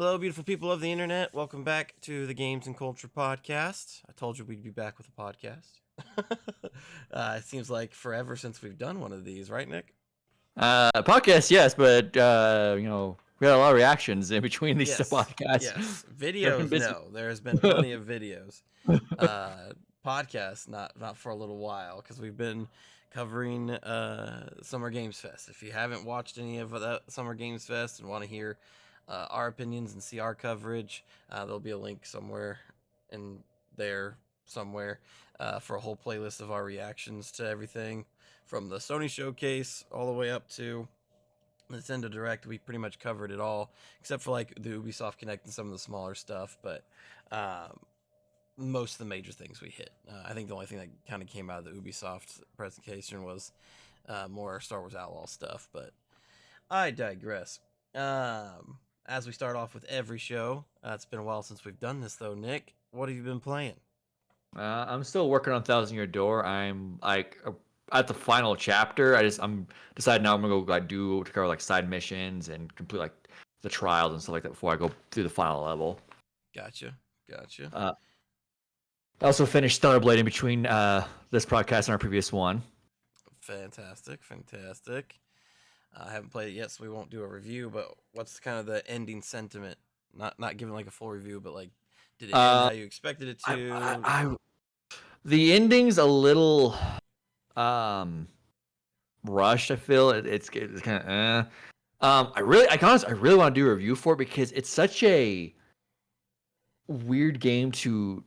Hello, beautiful people of the internet. Welcome back to the Games and Culture Podcast. I told you we'd be back with a podcast. It seems like forever since we've done one of these, right, Nick? Podcast, yes, but we had a lot of reactions in between these Yes, podcasts. yes. They've been Videos, busy. no. There has been plenty of videos. Podcasts, not for a little while, because we've been covering Summer Games Fest. If you haven't watched any of that Summer Games Fest and want to hear our opinions and see our coverage, there'll be a link somewhere in there somewhere for a whole playlist of our reactions to everything from the Sony showcase all the way up to the Nintendo Direct. We pretty much covered it all except for like the Ubisoft Connect and some of the smaller stuff, but most of the major things we hit. I think the only thing that kind of came out of the Ubisoft presentation was more Star Wars Outlaw stuff, but I digress. As we start off with every show, it's been a while since we've done this though. Nick, what have you been playing? I'm still working on Thousand Year Door. I'm like at the final chapter. I'm deciding now I'm gonna go to cover like side missions and complete like the trials and stuff like that before I go through the final level. Gotcha. I also finished Stellar Blade in between this podcast and our previous one. Fantastic. I haven't played it yet, so we won't do a review. But what's kind of the ending sentiment? Not giving like a full review, but like, did it end how you expected it to? The ending's a little rushed. I feel it's kind of. I really want to do a review for it because it's such a weird game to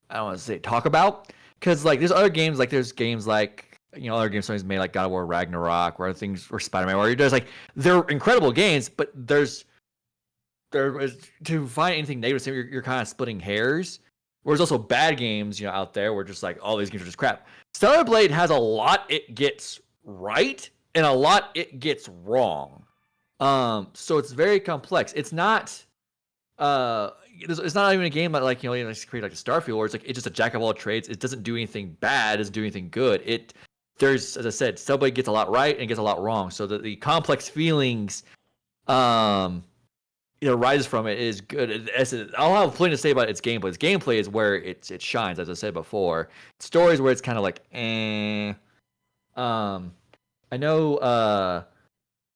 I don't want to say talk about, because like there's games like other games Sony's made like God of War Ragnarok or other things, or Spider-Man, where there's like they're incredible games, but there is, to find anything negative, you're kind of splitting hairs. Whereas also bad games, out there where just like all these games are just crap. Stellar Blade has a lot it gets right and a lot it gets wrong. So it's very complex. It's not it's not even a game that like create like a Starfield where it's like it's just a jack of all trades. It doesn't do anything bad, it doesn't do anything good. There's, as I said, Stellar Blade gets a lot right and gets a lot wrong. So the complex feelings rises from it is good. I'll have plenty to say about its gameplay. Its gameplay is where it shines, as I said before. Stories where it's kind of like, I know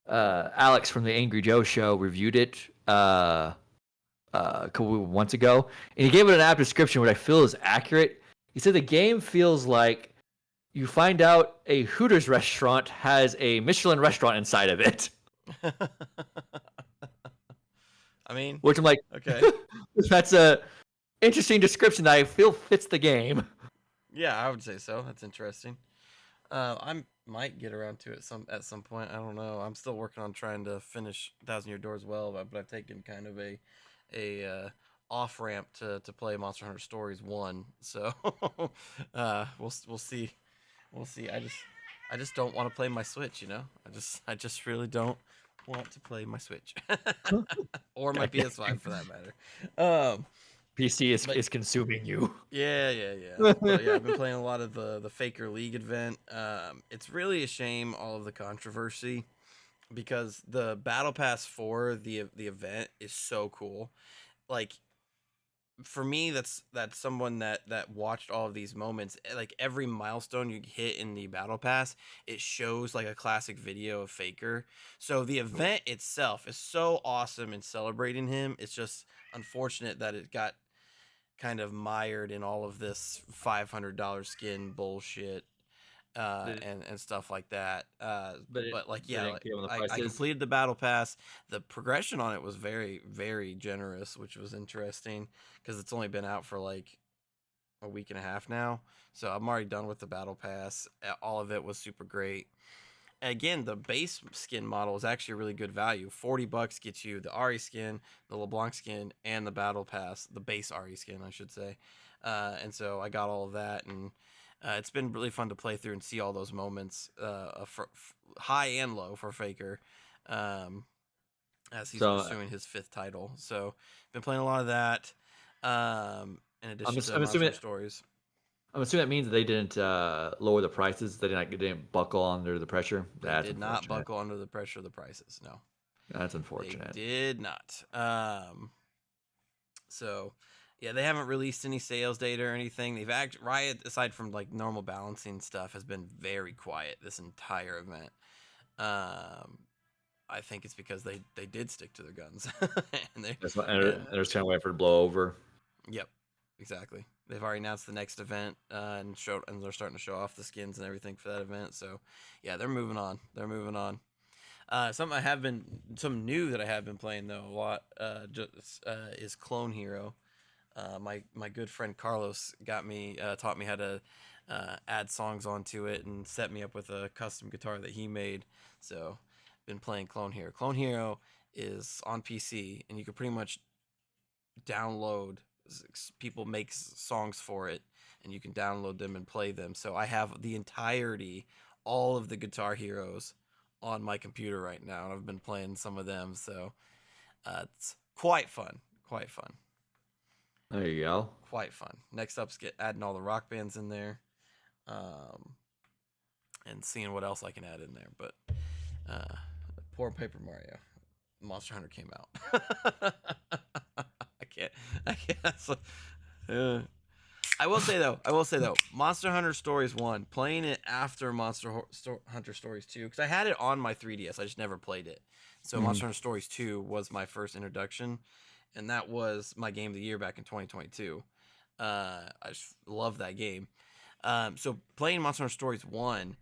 Alex from the Angry Joe show reviewed it a couple months ago, and he gave it an app description, which I feel is accurate. He said the game feels like you find out a Hooters restaurant has a Michelin restaurant inside of it. I mean, which I'm like, okay, that's a interesting description that I feel fits the game. yeah, I would say so. That's interesting. I might get around to it at some point. I don't know. I'm still working on trying to finish Thousand Year Door as well, but I've taken kind of a off ramp to play Monster Hunter Stories 1. So we'll see. We'll see. I just don't want to play my Switch. I just really don't want to play my Switch or my PS5 for that matter. PC is consuming you. Yeah. But yeah, I've been playing a lot of the Faker League event. It's really a shame, all of the controversy, because the Battle Pass for the event is so cool. Like, for me, that's someone that watched all of these moments. Like, every milestone you hit in the Battle Pass, it shows like a classic video of Faker. So the event itself is so awesome in celebrating him. It's just unfortunate that it got kind of mired in all of this $500 skin bullshit and stuff like that. But like, yeah, I completed the battle pass. The progression on it was very, very generous, which was interesting because it's only been out for like a week and a half now. So I'm already done with the battle pass. All of it was super great. Again, the base skin model is actually a really good value. $40 gets you the Ari skin, the LeBlanc skin, and the battle pass, the base Ari skin, I should say. And so I got all of that, and it's been really fun to play through and see all those moments, high and low for Faker, as he's pursuing his 5th title. So been playing a lot of that. In addition to Monster Stories. I'm assuming that means that they didn't lower the prices. They didn't buckle under the pressure. They did not buckle under the pressure of the prices. No. That's They unfortunate. did not. So yeah, they haven't released any sales data or anything. Riot, aside from like normal balancing stuff, has been very quiet this entire event. I think it's because they did stick to their guns, and they That's what, and they're just kind of waiting for it to blow over. yep, exactly. They've already announced the next event and they're starting to show off the skins and everything for that event. So yeah, they're moving on. They're moving on. Some new that I have been playing though a lot. Is Clone Hero. My good friend Carlos taught me how to add songs onto it and set me up with a custom guitar that he made. So been playing Clone Hero. Clone Hero is on PC and you can pretty much download. People make songs for it and you can download them and play them. So I have the entirety, all of the Guitar Heroes on my computer right now, and I've been playing some of them. So it's quite fun. Quite fun. There you go. Quite fun. Next up's adding all the rock bands in there, and seeing what else I can add in there. But poor Paper Mario, Monster Hunter came out. I can't. I can't. I will say though, Monster Hunter Stories 1, playing it after Hunter Stories 2, because I had it on my 3DS, I just never played it. So Monster Hunter Stories 2 was my first introduction, and that was my game of the year back in 2022. I just love that game. So playing Monster Hunter Stories 1,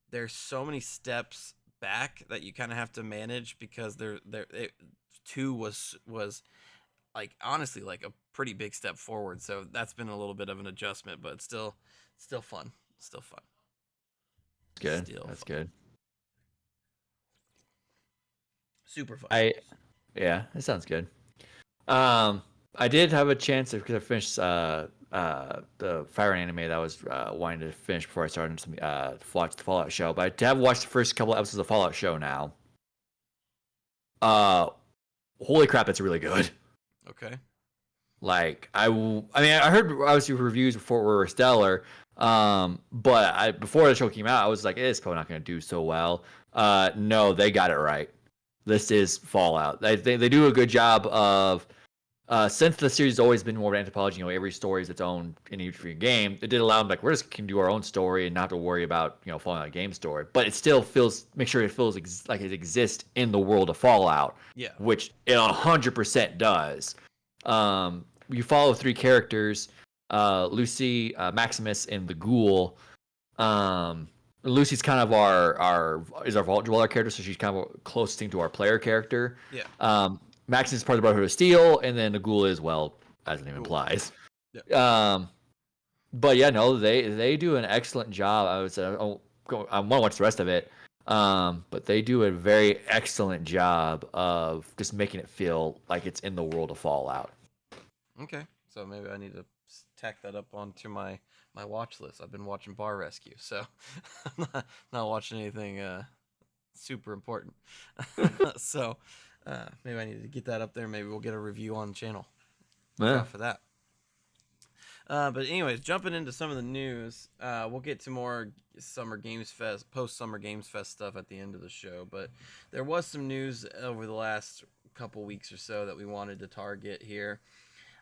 there's so many steps back that you kind of have to manage because 2 was like honestly like a pretty big step forward. So that's been a little bit of an adjustment, but still fun. Still fun. Good. Still That's fun. good. Super fun. Yeah, it sounds good. I did have a chance because I finished the Fire anime that I was wanting to finish before I started to watch the Fallout show. But I have watched the first couple episodes of the Fallout show now. Holy crap, it's really good. Okay. Like I mean, I heard obviously reviews before were stellar. But before the show came out, I was like, it's probably not going to do so well. No, they got it right. This is Fallout. They do a good job of. Since the series has always been more of an anthology, every story is its own in each game. It did allow them we're just can do our own story and not have to worry about following a game story. But it still make sure it feels like it exists in the world of Fallout. Yeah. Which it 100% does. You follow 3 characters: Lucy, Maximus, and the Ghoul. Lucy's kind of our Vault Dweller character, so she's kind of a close thing to our player character. Yeah. Max is part of the Brotherhood of Steel, and then the Ghoul is, well, as the name implies. Yeah. But yeah, no, they do an excellent job. I would say I want to watch the rest of it, but they do a very excellent job of just making it feel like it's in the world of Fallout. Okay. So maybe I need to tack that up onto my watch list. I've been watching Bar Rescue, so I'm not watching anything super important. So maybe I need to get that up there. Maybe we'll get a review on the channel. Yeah. For that. But anyways, jumping into some of the news, we'll get to more Summer Games Fest, post-Summer Games Fest stuff at the end of the show. But there was some news over the last couple weeks or so that we wanted to target here.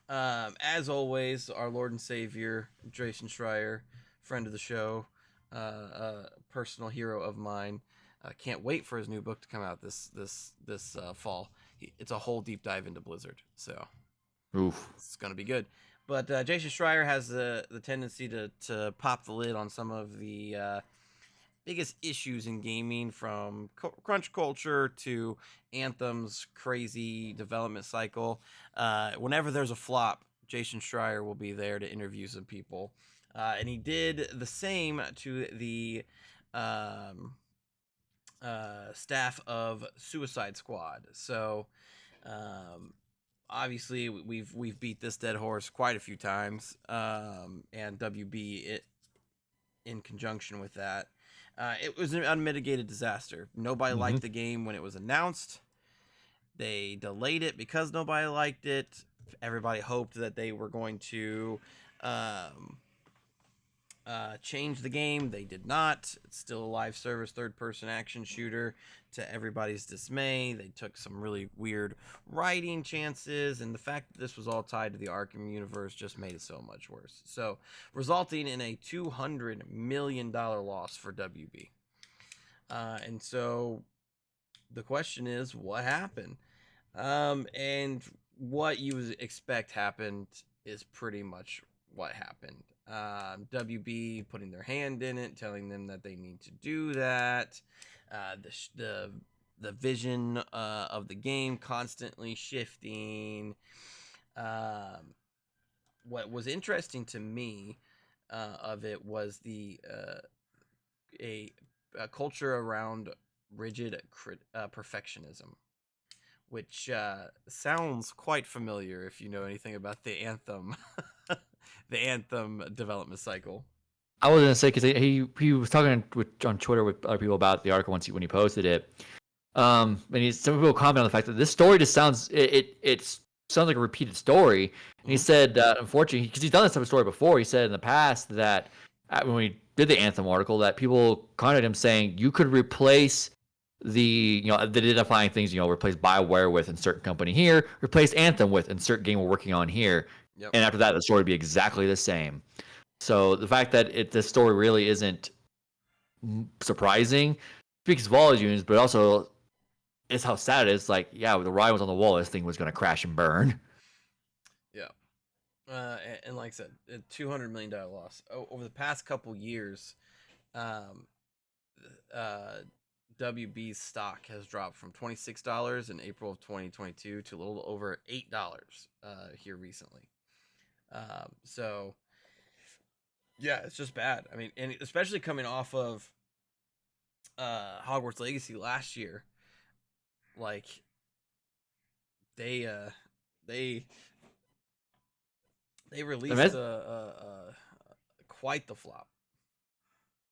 As always, our Lord and Savior, Jason Schreier, friend of the show, personal hero of mine. Can't wait for his new book to come out this fall. It's a whole deep dive into Blizzard, so it's gonna be good. But Jason Schreier has the tendency to pop the lid on some of the biggest issues in gaming, from crunch culture to Anthem's crazy development cycle. Whenever there's a flop, Jason Schreier will be there to interview some people. And he did the same to the staff of Suicide Squad. So obviously we've beat this dead horse quite a few times, and WB in conjunction with that. It was an unmitigated disaster. Nobody liked the game when it was announced. They delayed it because nobody liked it. Everybody hoped that they were going to change the game. They did not. It's still a live service third-person action shooter. To everybody's dismay, they took some really weird writing chances, and the fact that this was all tied to the Arkham universe just made it so much worse. So, resulting in a $200 million loss for WB. And so, the question is, what happened? And what you would expect happened is pretty much what happened. WB putting their hand in it, telling them that they need to do that. The vision of the game constantly shifting. What was interesting to me of it was a culture around rigid perfectionism, which sounds quite familiar if you know anything about the Anthem, the Anthem development cycle. I was gonna say because he was talking on Twitter with other people about the article when he posted it. And some people comment on the fact that this story just sounds it sounds like a repeated story. And he said, unfortunately, because he's done this type of story before, he said in the past that when we did the Anthem article, that people contacted him saying you could replace the identifying things, replace BioWare with insert company here, replace Anthem with insert game we're working on here, Yep. and after that the story would be exactly the same. So the fact that this story really isn't surprising speaks volumes, but also it's how sad it is. Like, yeah, the writing was on the wall. This thing was going to crash and burn. Yeah. And like I said, a $200 million loss. Over the past couple years, WB's stock has dropped from $26 in April of 2022 to a little over $8 here recently. So, yeah, it's just bad. I mean, and especially coming off of Hogwarts Legacy last year, like they released quite the flop.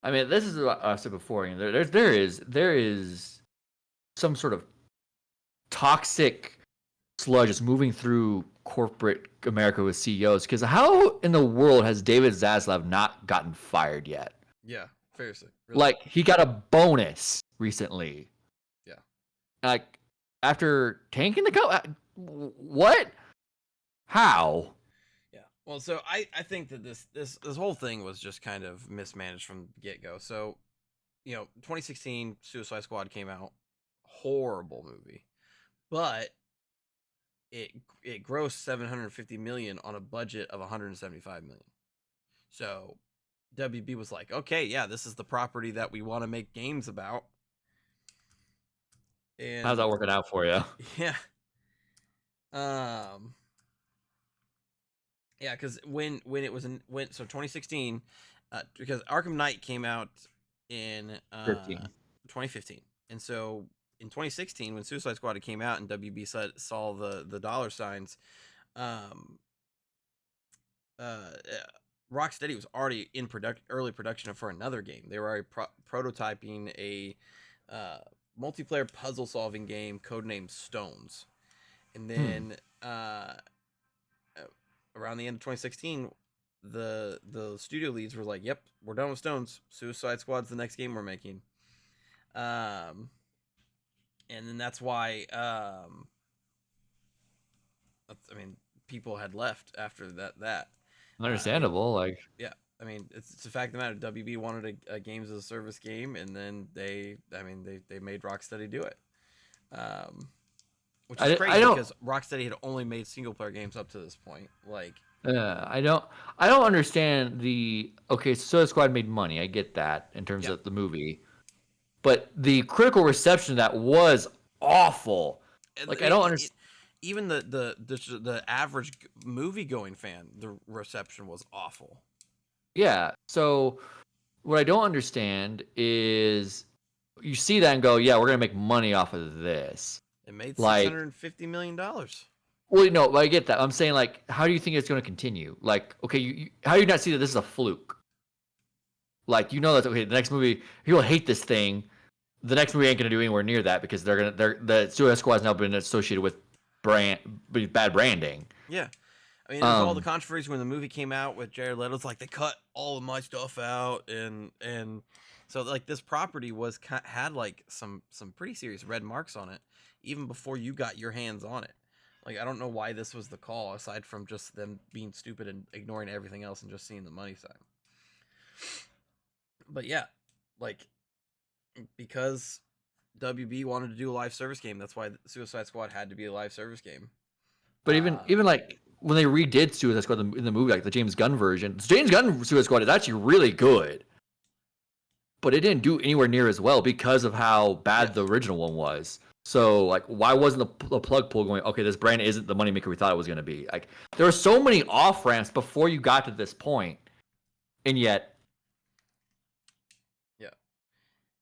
I mean, this is what I said before. There is some sort of toxic sludge just moving through corporate America with CEOs. Because how in the world has David Zaslav not gotten fired yet? Yeah, seriously. Really. Like, he got a bonus recently. Yeah. Like, after tanking the company? What? How? Yeah. Well, so I think that this whole thing was just kind of mismanaged from the get-go. So, 2016 Suicide Squad came out. Horrible movie. But it grossed $750 million on a budget of $175 million. So WB was like, okay, yeah, this is the property that we want to make games about. And how's that working out for you? Yeah. Yeah, because when it was so 2016, because Arkham Knight came out in 2015, and so in 2016 when Suicide Squad came out and WB saw the dollar signs, Rocksteady was already in early production for another game. They were already prototyping a multiplayer puzzle solving game codenamed Stones, and then around the end of 2016, the studio leads were like, "Yep, we're done with Stones. Suicide Squad's the next game we're making." And then that's why people had left after that. Understandable. Yeah, I mean, it's a fact of the matter. WB wanted a games as a service game, and then they made Rocksteady do it. Which is crazy because Rocksteady had only made single player games up to this point. Like, I don't understand okay, so Suicide Squad made money. I get that in terms of the movie, but the critical reception of that was awful. Like, I don't understand. Even the average movie going fan, the reception was awful. Yeah. So what I don't understand is you see that and go, yeah, we're gonna make money off of this. It made $650 million. Well, no, I get that. I'm saying, like, how do you think it's going to continue? Like, okay, how do you not see that this is a fluke? Like, that okay, the next movie, people hate this thing. The next movie ain't going to do anywhere near that because the Suicide Squad has now been associated with bad branding. Yeah, I mean, there's all the controversy when the movie came out with Jared Leto's like they cut all of my stuff out, and so like this property had like some pretty serious red marks on it even before you got your hands on it. Like I don't know why this was the call aside from just them being stupid and ignoring everything else and just seeing the money side. But yeah, like because WB wanted to do a live service game, that's why Suicide Squad had to be a live service game. But even like when they redid Suicide Squad in the movie, like the James Gunn version, James Gunn Suicide Squad is actually really good. But it didn't do anywhere near as well because of how bad the original one was. So, like, why wasn't the plug pull going, okay, this brand isn't the moneymaker we thought it was going to be? Like, there were so many off-ramps before you got to this point, and yet... Yeah.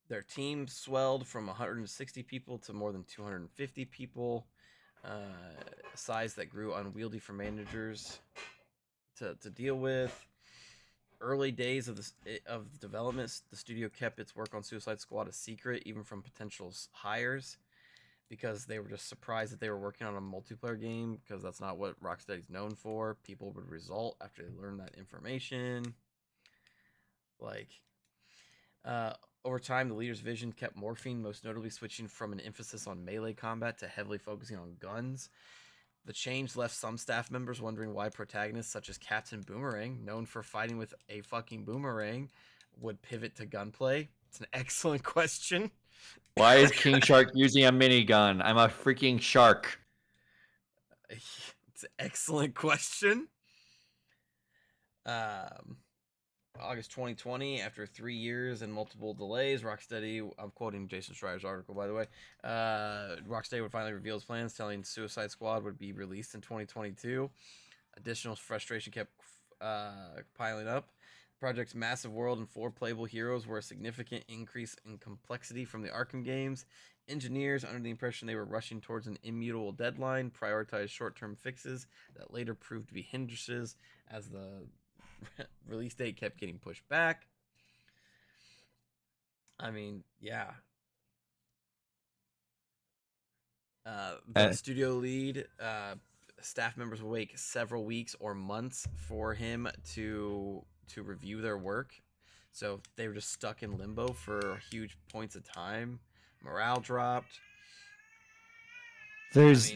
Their team swelled from 160 people to more than 250 people. A size that grew unwieldy for managers to deal with. Early days of development, the studio kept its work on Suicide Squad a secret, even from potential hires, because they were just surprised that they were working on a multiplayer game, because that's not what Rocksteady's known for. People would result after they learned that information. Like, over time, the leader's vision kept morphing, most notably switching from an emphasis on melee combat to heavily focusing on guns. The change left some staff members wondering why protagonists such as Captain Boomerang, known for fighting with a fucking boomerang, would pivot to gunplay. It's an excellent question. Why is King Shark using a minigun? I'm a freaking shark. It's an excellent question. August 2020, after 3 years and multiple delays, Rocksteady, I'm quoting Jason Schreier's article, by the way, Rocksteady would finally reveal its plans, telling Suicide Squad would be released in 2022. Additional frustration kept piling up. The project's massive world and 4 playable heroes were a significant increase in complexity from the Arkham games. Engineers, under the impression they were rushing towards an immutable deadline, prioritized short-term fixes that later proved to be hindrances as the release date kept getting pushed back. I mean, yeah. The studio lead, staff members will wait several weeks or months for him to review their work. So they were just stuck in limbo for huge points of time. Morale dropped. There's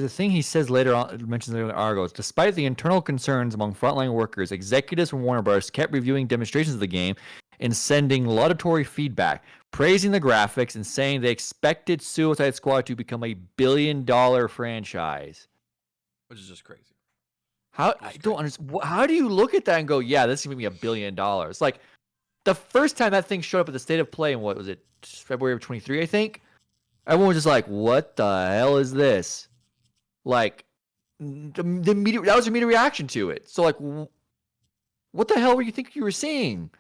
a thing he says later on, mentions later in the article. Despite the internal concerns among frontline workers, executives from Warner Bros. Kept reviewing demonstrations of the game and sending laudatory feedback, praising the graphics and saying they expected Suicide Squad to become a billion-dollar franchise. Which is just crazy. I don't understand. How do you look at that and go, yeah, this is going to be $1 billion? Like, the first time that thing showed up at the State of Play in, what was it, February of 23, I think? Everyone was just like, what the hell is this? Like, that was immediate reaction to it. So, like, what the hell were you thinking you were seeing?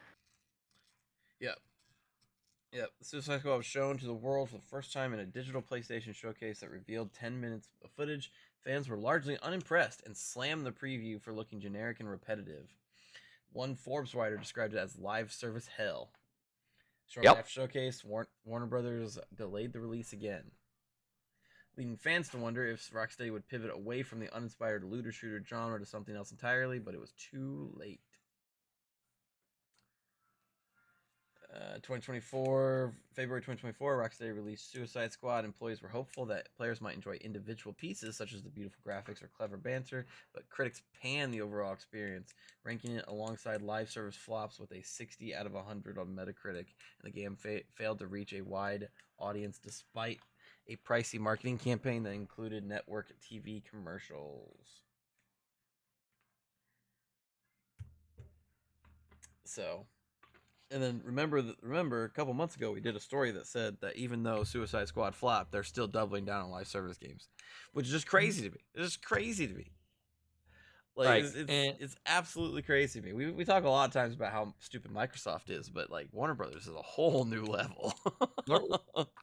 Yep. Suicide Squad was shown to the world for the first time in a digital PlayStation showcase that revealed 10 minutes of footage. Fans were largely unimpressed and slammed the preview for looking generic and repetitive. One Forbes writer described it as live service hell. Shortly after showcase, Warner Brothers delayed the release again, leading fans to wonder if Rocksteady would pivot away from the uninspired looter shooter genre to something else entirely, but it was too late. February 2024, Rocksteady released Suicide Squad. Employees were hopeful that players might enjoy individual pieces, such as the beautiful graphics or clever banter, but critics panned the overall experience, ranking it alongside live service flops with a 60 out of 100 on Metacritic, and the game failed to reach a wide audience despite a pricey marketing campaign that included network TV commercials. So... And then remember a couple months ago we did a story that said that even though Suicide Squad flopped, they're still doubling down on live service games, which is just crazy to me. It's just crazy to me. Like it's absolutely crazy to me. We talk a lot of times about how stupid Microsoft is, but like Warner Brothers is a whole new level.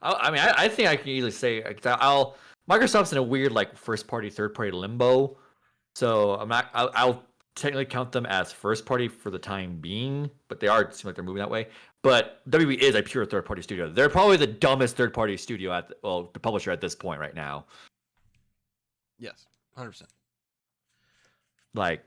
I mean, I think I can easily say Microsoft's in a weird like first party, third party limbo. So I'll technically count them as first party for the time being, but they seem like they're moving that way. But WB is a pure third party studio. They're probably the dumbest third party studio the publisher at this point right now. Yes, 100%. Like,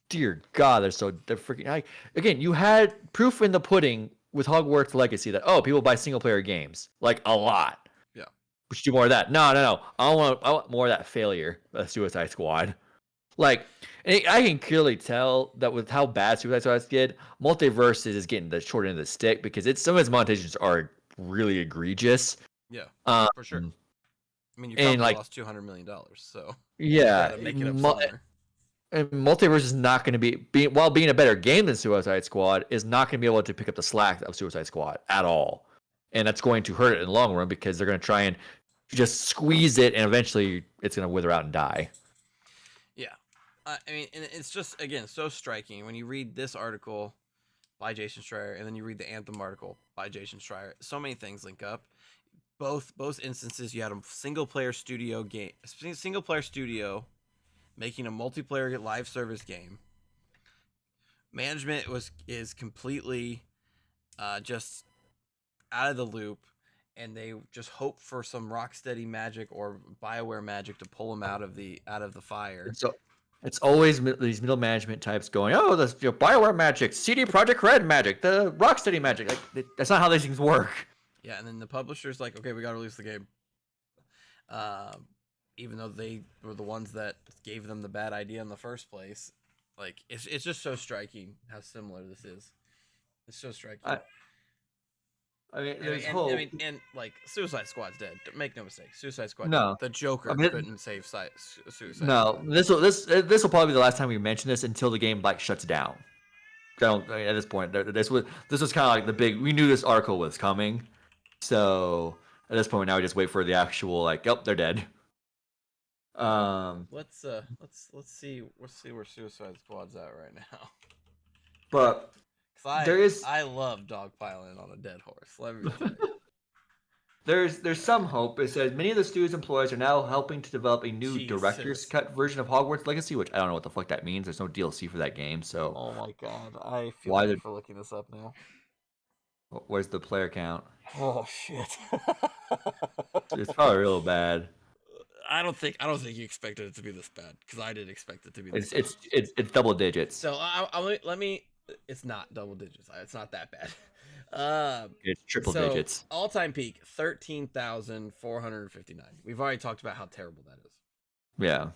dear God, they're freaking. Again, you had proof in the pudding with Hogwarts Legacy that people buy single player games like a lot. Yeah. We should do more of that. No. I want more of that failure of Suicide Squad. Like, I can clearly tell that with how bad Suicide Squad did, Multiverse is getting the short end of the stick because some of its monetizations are really egregious. Yeah, Um, for sure. I mean, you and probably like, lost $200 million, so you yeah, got to make it up somewhere. and Multiverse is not going to while being a better game than Suicide Squad, is not going to be able to pick up the slack of Suicide Squad at all, and that's going to hurt it in the long run because they're going to try and just squeeze it, and eventually it's going to wither out and die. Yeah, I mean, and it's just again so striking when you read this article by Jason Schreier, and then you read the Anthem article by Jason Schreier. So many things link up. Both instances, you had a single player studio making a multiplayer live service game. Management is completely just out of the loop, and they just hope for some Rocksteady magic or BioWare magic to pull them out of the fire. So it's always these middle management types going, oh, the BioWare magic, CD Projekt Red magic, the Rocksteady magic. Like, that's not how these things work. Yeah, and then the publisher's like, okay, we got to release the game. Even though they were the ones that gave them the bad idea in the first place. Like, it's just so striking how similar this is. It's so striking. I mean, there's hope. And like, Suicide Squad's dead. Make no mistake, Suicide Squad. No, the Joker couldn't save Suicide. No, Squad. This will probably be the last time we mention this until the game like shuts down. At this point, this was kind of like the big. We knew this article was coming, so at this point now we just wait for the actual like, yep, they're dead. Let's see where Suicide Squad's at right now. But I love dogpiling on a dead horse. Let me tell you. There's some hope. It says many of the studio's employees are now helping to develop a new director's cut version of Hogwarts Legacy, which I don't know what the fuck that means. There's no DLC for that game, so. Oh my god, I feel bad for looking this up now. Where's the player count? Oh shit. It's probably real bad. I don't think you expected it to be this bad because I didn't expect it to be this bad. It's double digits. So let me. It's not double digits. It's not that bad. It's triple digits. All-time peak 13,459. We've already talked about how terrible that is. Yeah.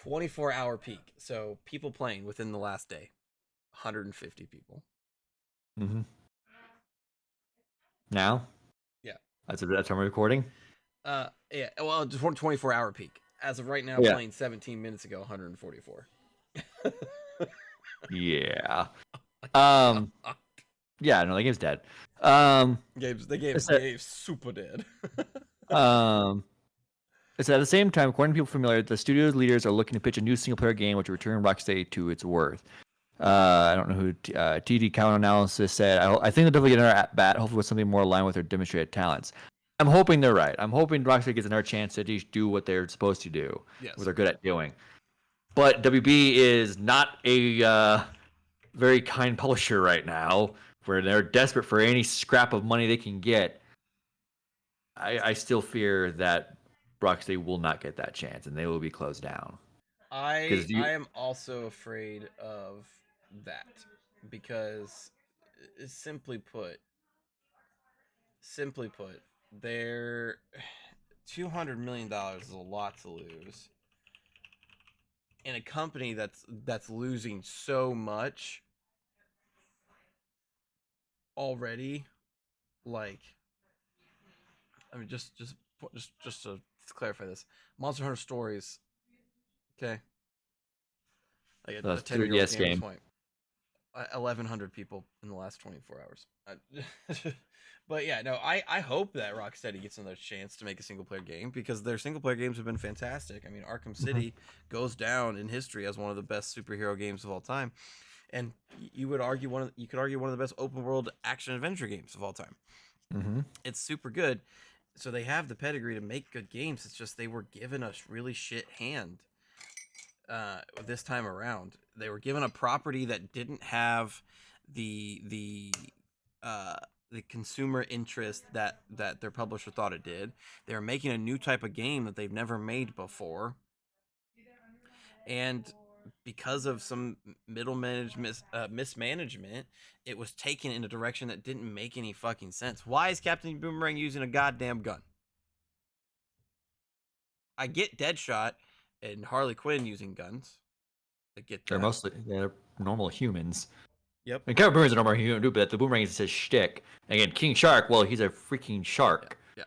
24-hour peak. So people playing within the last day, 150 people. Mm-hmm. Now? Yeah. That's I'm recording. Yeah. Well, just 24-hour peak. As of right now, playing 17 minutes ago, 144. Yeah. Yeah, no, the game's dead. The game's super dead. It's at the same time, according to people familiar, the studio's leaders are looking to pitch a new single-player game which will return Rocksteady to its worth. I don't know who TD Counter Analysis said. I think they'll definitely get another at-bat, hopefully with something more aligned with their demonstrated talents. I'm hoping they're right. I'm hoping Rocksteady gets another chance to do what they're supposed to do, what they're good at doing. But WB is not a very kind publisher right now, where they're desperate for any scrap of money they can get. I still fear that Rocksteady will not get that chance, and they will be closed down. I am also afraid of that because, simply put, their $200 million is a lot to lose. In a company that's losing so much already, like, I mean, just to clarify this, Monster Hunter Stories, okay, like a 10-year-old game. 1,100 people in the last 24 hours. But yeah, no, I hope that Rocksteady gets another chance to make a single-player game because their single-player games have been fantastic. I mean, Arkham City goes down in history as one of the best superhero games of all time, and you could argue one of the best open-world action-adventure games of all time. Mm-hmm. It's super good, so they have the pedigree to make good games. It's just they were given a really shit hand this time around. They were given a property that didn't have the the consumer interest that their publisher thought it did. They're making a new type of game that they've never made before, and because of some middle management mismanagement, it was taken in a direction that didn't make any fucking sense. Why is Captain Boomerang using a goddamn gun? I get Deadshot and Harley Quinn using guns. I get They're that. mostly they're normal humans. Yep. I mean, Kevin Boomerang's a normal human too, but the Boomerang is his shtick. Again, King Shark, well, he's a freaking Yeah. shark. Yeah.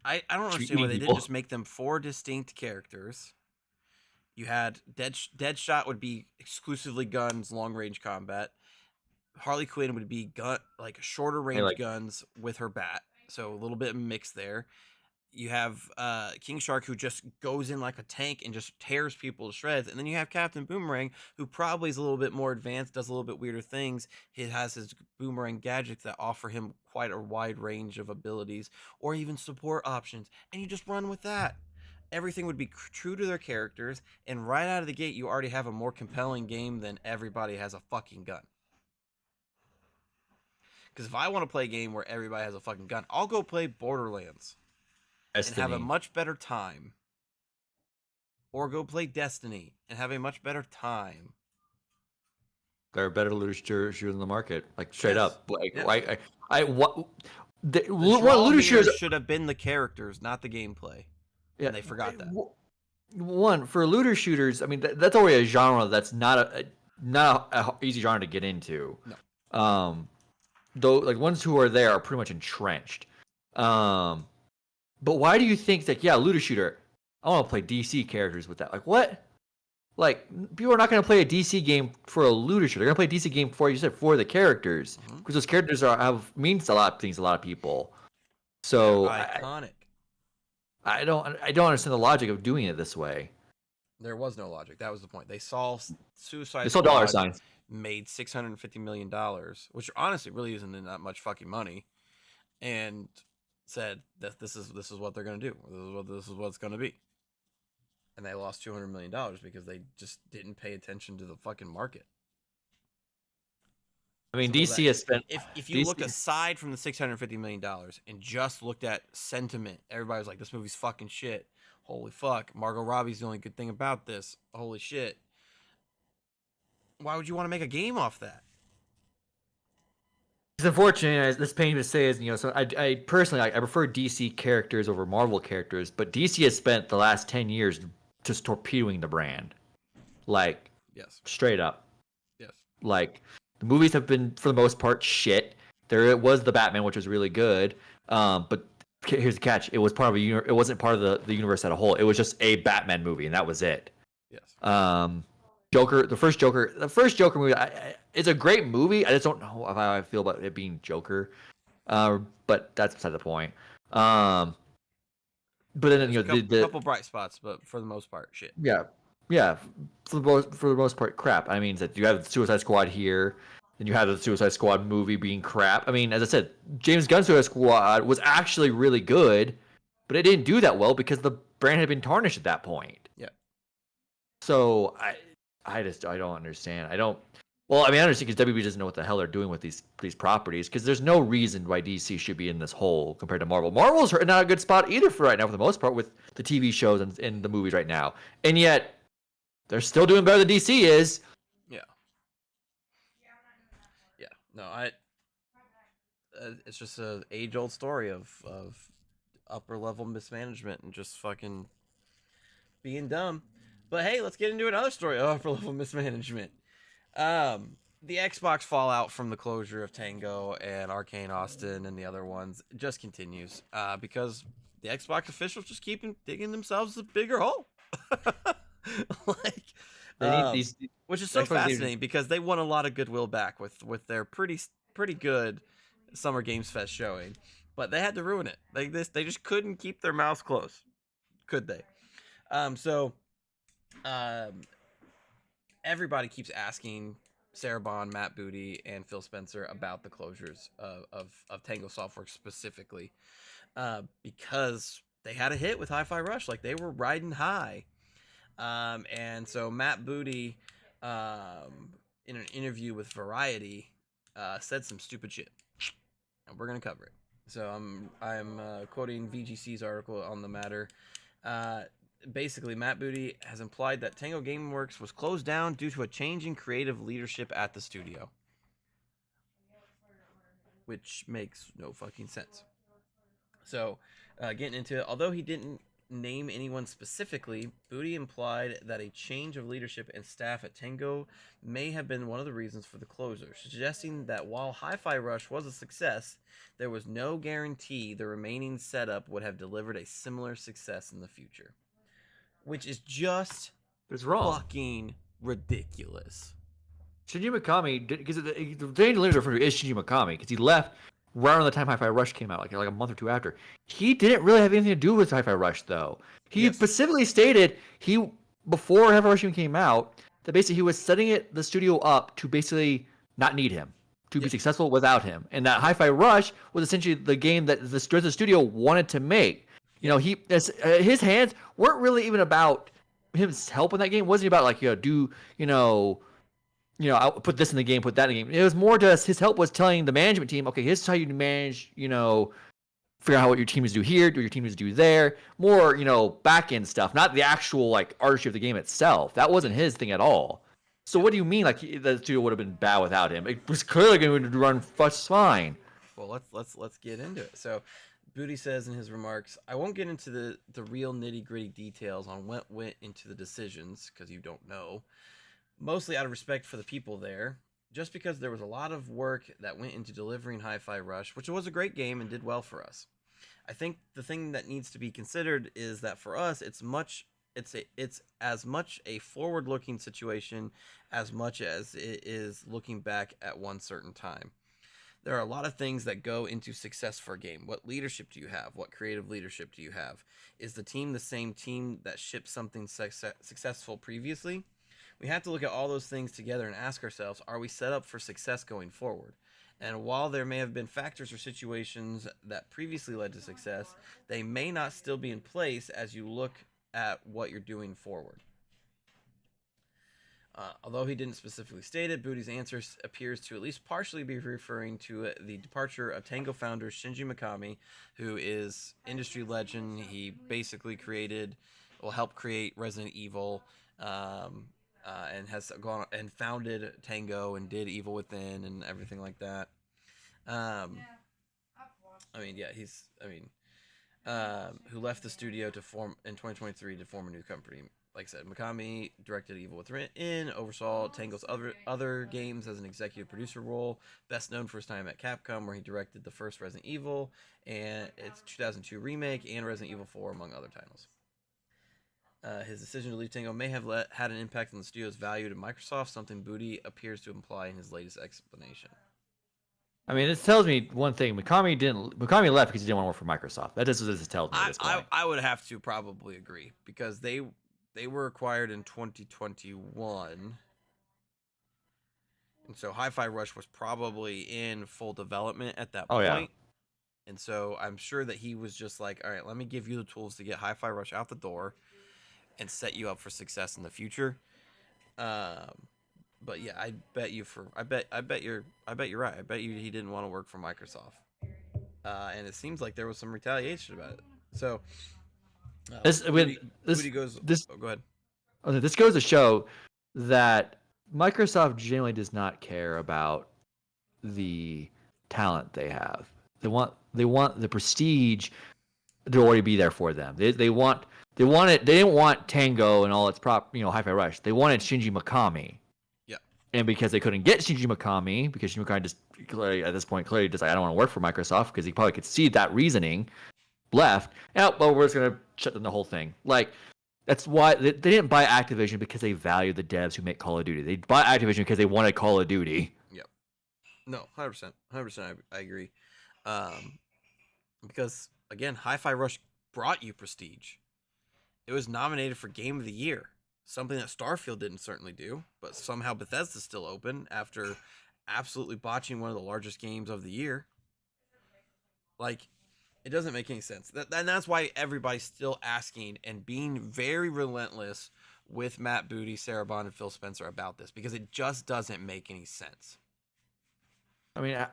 I don't understand why Eating they didn't people. just make them 4 distinct characters. You had Deadshot would be exclusively guns, long range combat. Harley Quinn would be gun like shorter Hey, range like guns with her bat, so a little bit mixed there. You have King Shark, who just goes in like a tank and just tears people to shreds, and then you have Captain Boomerang, who probably is a little bit more advanced, does a little bit weirder things. He has his boomerang gadgets that offer him quite a wide range of abilities or even support options, and you just run with that. Everything would be true to their characters, and right out of the gate, you already have a more compelling game than everybody has a fucking gun. Because if I want to play a game where everybody has a fucking gun, I'll go play Borderlands and have a Destiny. much better time. Or go play Destiny and have a much better time. They're a better looter shooter in the market, like straight Yes. up. Like Yes. what? The What draw looter here shooters? should have been the characters, not the gameplay. Yeah. And they forgot that. One for looter shooters. I mean, that's already a genre that's not a easy genre to get into. No. Though like ones who are there are pretty much entrenched. But why do you think that? Yeah, looter shooter. I want to play DC characters with that. Like what? Like people are not going to play a DC game for a looter shooter. They're going to play a DC game for you said for the characters because those characters have means a lot of things to a lot of people. They're So iconic. I don't understand the logic of doing it this way. There was no logic. That was the point. They saw Suicide It's all dollar Squad signs. made $650 million, which honestly really isn't that much fucking money, and said that this is what they're gonna do. This is what it's gonna be. And they lost $200 million because they just didn't pay attention to the fucking market. I mean, Simple as DC that. has spent. If you DC, looked aside from the $650 million and just looked at sentiment, everybody was like, "This movie's fucking shit." Holy fuck, Margot Robbie's the only good thing about this. Holy shit. Why would you want to make a game off that? It's unfortunate. This pain to say is, so I personally I prefer DC characters over Marvel characters, but DC has spent the last 10 years just torpedoing the brand, like Yes. straight up. Yes. Like the movies have been for the most part shit. There was the Batman, which was really good, but here's the catch: it was part of it wasn't part of the universe as a whole. It was just a Batman movie, and that was it. Yes. Joker, the first Joker movie, it's a great movie. I just don't know how I feel about it being Joker, but that's beside the point. But then There's a couple bright spots, but for the most part, shit. yeah, for the most part, crap. I mean, that you have the Suicide Squad here, and you have the Suicide Squad movie being crap. I mean, as I said, James Gunn's Suicide Squad was actually really good, but it didn't do that well because the brand had been tarnished at that point. Yeah. So I don't understand. Well, I mean, I understand because WB doesn't know what the hell they're doing with these properties because there's no reason why DC should be in this hole compared to Marvel. Marvel's not a good spot either for right now for the most part with the TV shows and the movies right now. And yet they're still doing better than DC is. Yeah. Yeah. No, it's just a age-old story of upper level mismanagement and just fucking being dumb. But hey, let's get into another story of upper level mismanagement. The Xbox fallout from the closure of Tango and Arcane Austin and the other ones just continues. Because the Xbox officials just keep digging themselves a bigger hole. Like, They need these, which is so Xbox fascinating because they won a lot of goodwill back with their pretty good Summer Games Fest showing, but they had to ruin it. They just couldn't keep their mouths closed, could they? So everybody keeps asking Sarah Bond, Matt Booty, and Phil Spencer about the closures of Tango Software specifically, because they had a hit with Hi-Fi Rush, like they were riding high. And so Matt Booty, in an interview with Variety, said some stupid shit. and we're gonna cover it. So I'm quoting VGC's article on the matter. Uh, Basically, Matt Booty has implied that Tango Gameworks was closed down due to a change in creative leadership at the studio, which makes no fucking sense. So, getting into it, although he didn't name anyone specifically, Booty implied that a change of leadership and staff at Tango may have been one of the reasons for the closure, suggesting that while Hi-Fi Rush was a success, there was no guarantee the remaining setup would have delivered a similar success in the future, which is just It's wrong. fucking ridiculous. Shinji Mikami, because the change of leader for is Shinji Mikami, because he left right around the time Hi-Fi Rush came out, like a month or two after. He didn't really have anything to do with Hi-Fi Rush, though. He Yes. specifically stated before Hi-Fi Rush even came out, that basically he was setting the studio up to basically not need him, to be Yep. successful without him, and that Hi-Fi Rush was essentially the game that the studio wanted to make. You know, his hands weren't really even about his help in that game. It wasn't about like I'll put this in the game, put that in the game. It was more just his help was telling the management team, okay, here's how you manage, figure out what your team is to do here, what your team is to do there. More, back end stuff, not the actual like artistry of the game itself. That wasn't his thing at all. So what do you mean like the studio would have been bad without him? It was clearly going to run just fine. Well, let's get into it. So, Booty says in his remarks, "I won't get into the real nitty gritty details on what went into the decisions because you don't know. Mostly out of respect for the people there, just because there was a lot of work that went into delivering Hi-Fi Rush, which was a great game and did well for us. I think the thing that needs to be considered is that for us, it's as much a forward-looking situation as much as it is looking back at one certain time. There are a lot of things that go into success for a game. What leadership do you have? What creative leadership do you have? Is the team the same team that shipped something successful previously? We have to look at all those things together and ask ourselves, are we set up for success going forward? And while there may have been factors or situations that previously led to success, they may not still be in place as you look at what you're doing forward. Although he didn't specifically state it, Booty's answer appears to at least partially be referring to the departure of Tango founder Shinji Mikami, who is industry legend. He basically helped create Resident Evil, and has gone and founded Tango and did Evil Within and everything like that. Who left the studio to form in 2023 to form a new company. Like I said, Mikami directed Evil Within, oversaw Tango's other games as an executive producer role, best known for his time at Capcom, where he directed the first Resident Evil and its 2002 remake and Resident Evil 4, among other titles. His decision to leave Tango may have had an impact on the studio's value to Microsoft, something Booty appears to imply in his latest explanation. I mean, this tells me one thing. Mikami left because he didn't want to work for Microsoft. That is what this tells me at this point. I would have to probably agree because they were acquired in 2021. And so Hi-Fi Rush was probably in full development at that point. Yeah. And so I'm sure that he was just like, all right, let me give you the tools to get Hi-Fi Rush out the door and set you up for success in the future. But yeah, I bet you're right. I bet you he didn't want to work for Microsoft. And it seems like there was some retaliation about it. So Booty goes. Go ahead. This goes to show that Microsoft generally does not care about the talent they have. They want the prestige to already be there for them. They want it. They didn't want Tango and all its Hi-Fi Rush. They wanted Shinji Mikami. Yeah. And because they couldn't get Shinji Mikami, because Shinji Mikami just clearly at this point just like, I don't want to work for Microsoft, because he probably could see that reasoning, left. Oh, well, we're just gonna shut down the whole thing. Like, that's why they didn't buy Activision because they value the devs who make Call of Duty. They bought Activision because they wanted Call of Duty. Yep. No, 100%. I agree. Because again, Hi-Fi Rush brought you prestige. It was nominated for Game of the Year, something that Starfield didn't certainly do, but somehow Bethesda's still open after absolutely botching one of the largest games of the year. Like, it doesn't make any sense. And that's why everybody's still asking and being very relentless with Matt Booty, Sarah Bond, and Phil Spencer about this, because it just doesn't make any sense. I mean,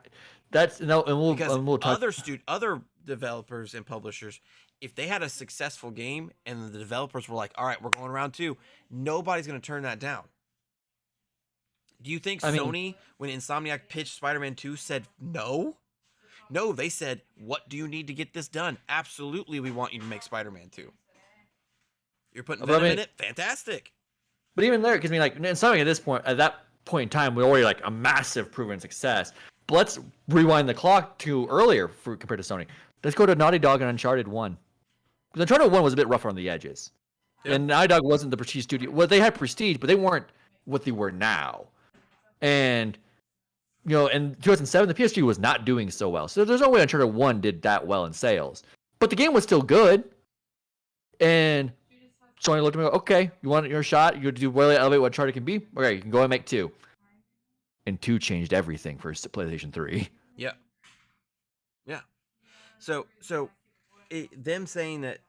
that's no, and Because we'll touch. other developers and publishers, if they had a successful game and the developers were like, "All right, we're going round 2," nobody's going to turn that down. Do you think I mean, Sony, when Insomniac pitched Spider-Man 2, said no? No, they said, "What do you need to get this done? Absolutely, we want you to make Spider-Man 2. You're putting but I Venom mean, in it? Fantastic." but even there, because I mean, like, in something at that point in time, we're already like a massive proven success. But let's rewind the clock to earlier compared to Sony. Let's go to Naughty Dog and Uncharted 1. Because Uncharted 1 was a bit rougher on the edges. Yep. And Naughty Dog wasn't the prestige studio. Well, they had prestige, but they weren't what they were now. And, in 2007, the PS3 was not doing so well. So there's no way Uncharted 1 did that well in sales. But the game was still good. And Sony looked at me and go, okay, you want your shot? You do really elevate what Uncharted can be? Okay, you can go and make 2. And 2 changed everything for PlayStation 3. Yeah. Yeah. So them saying that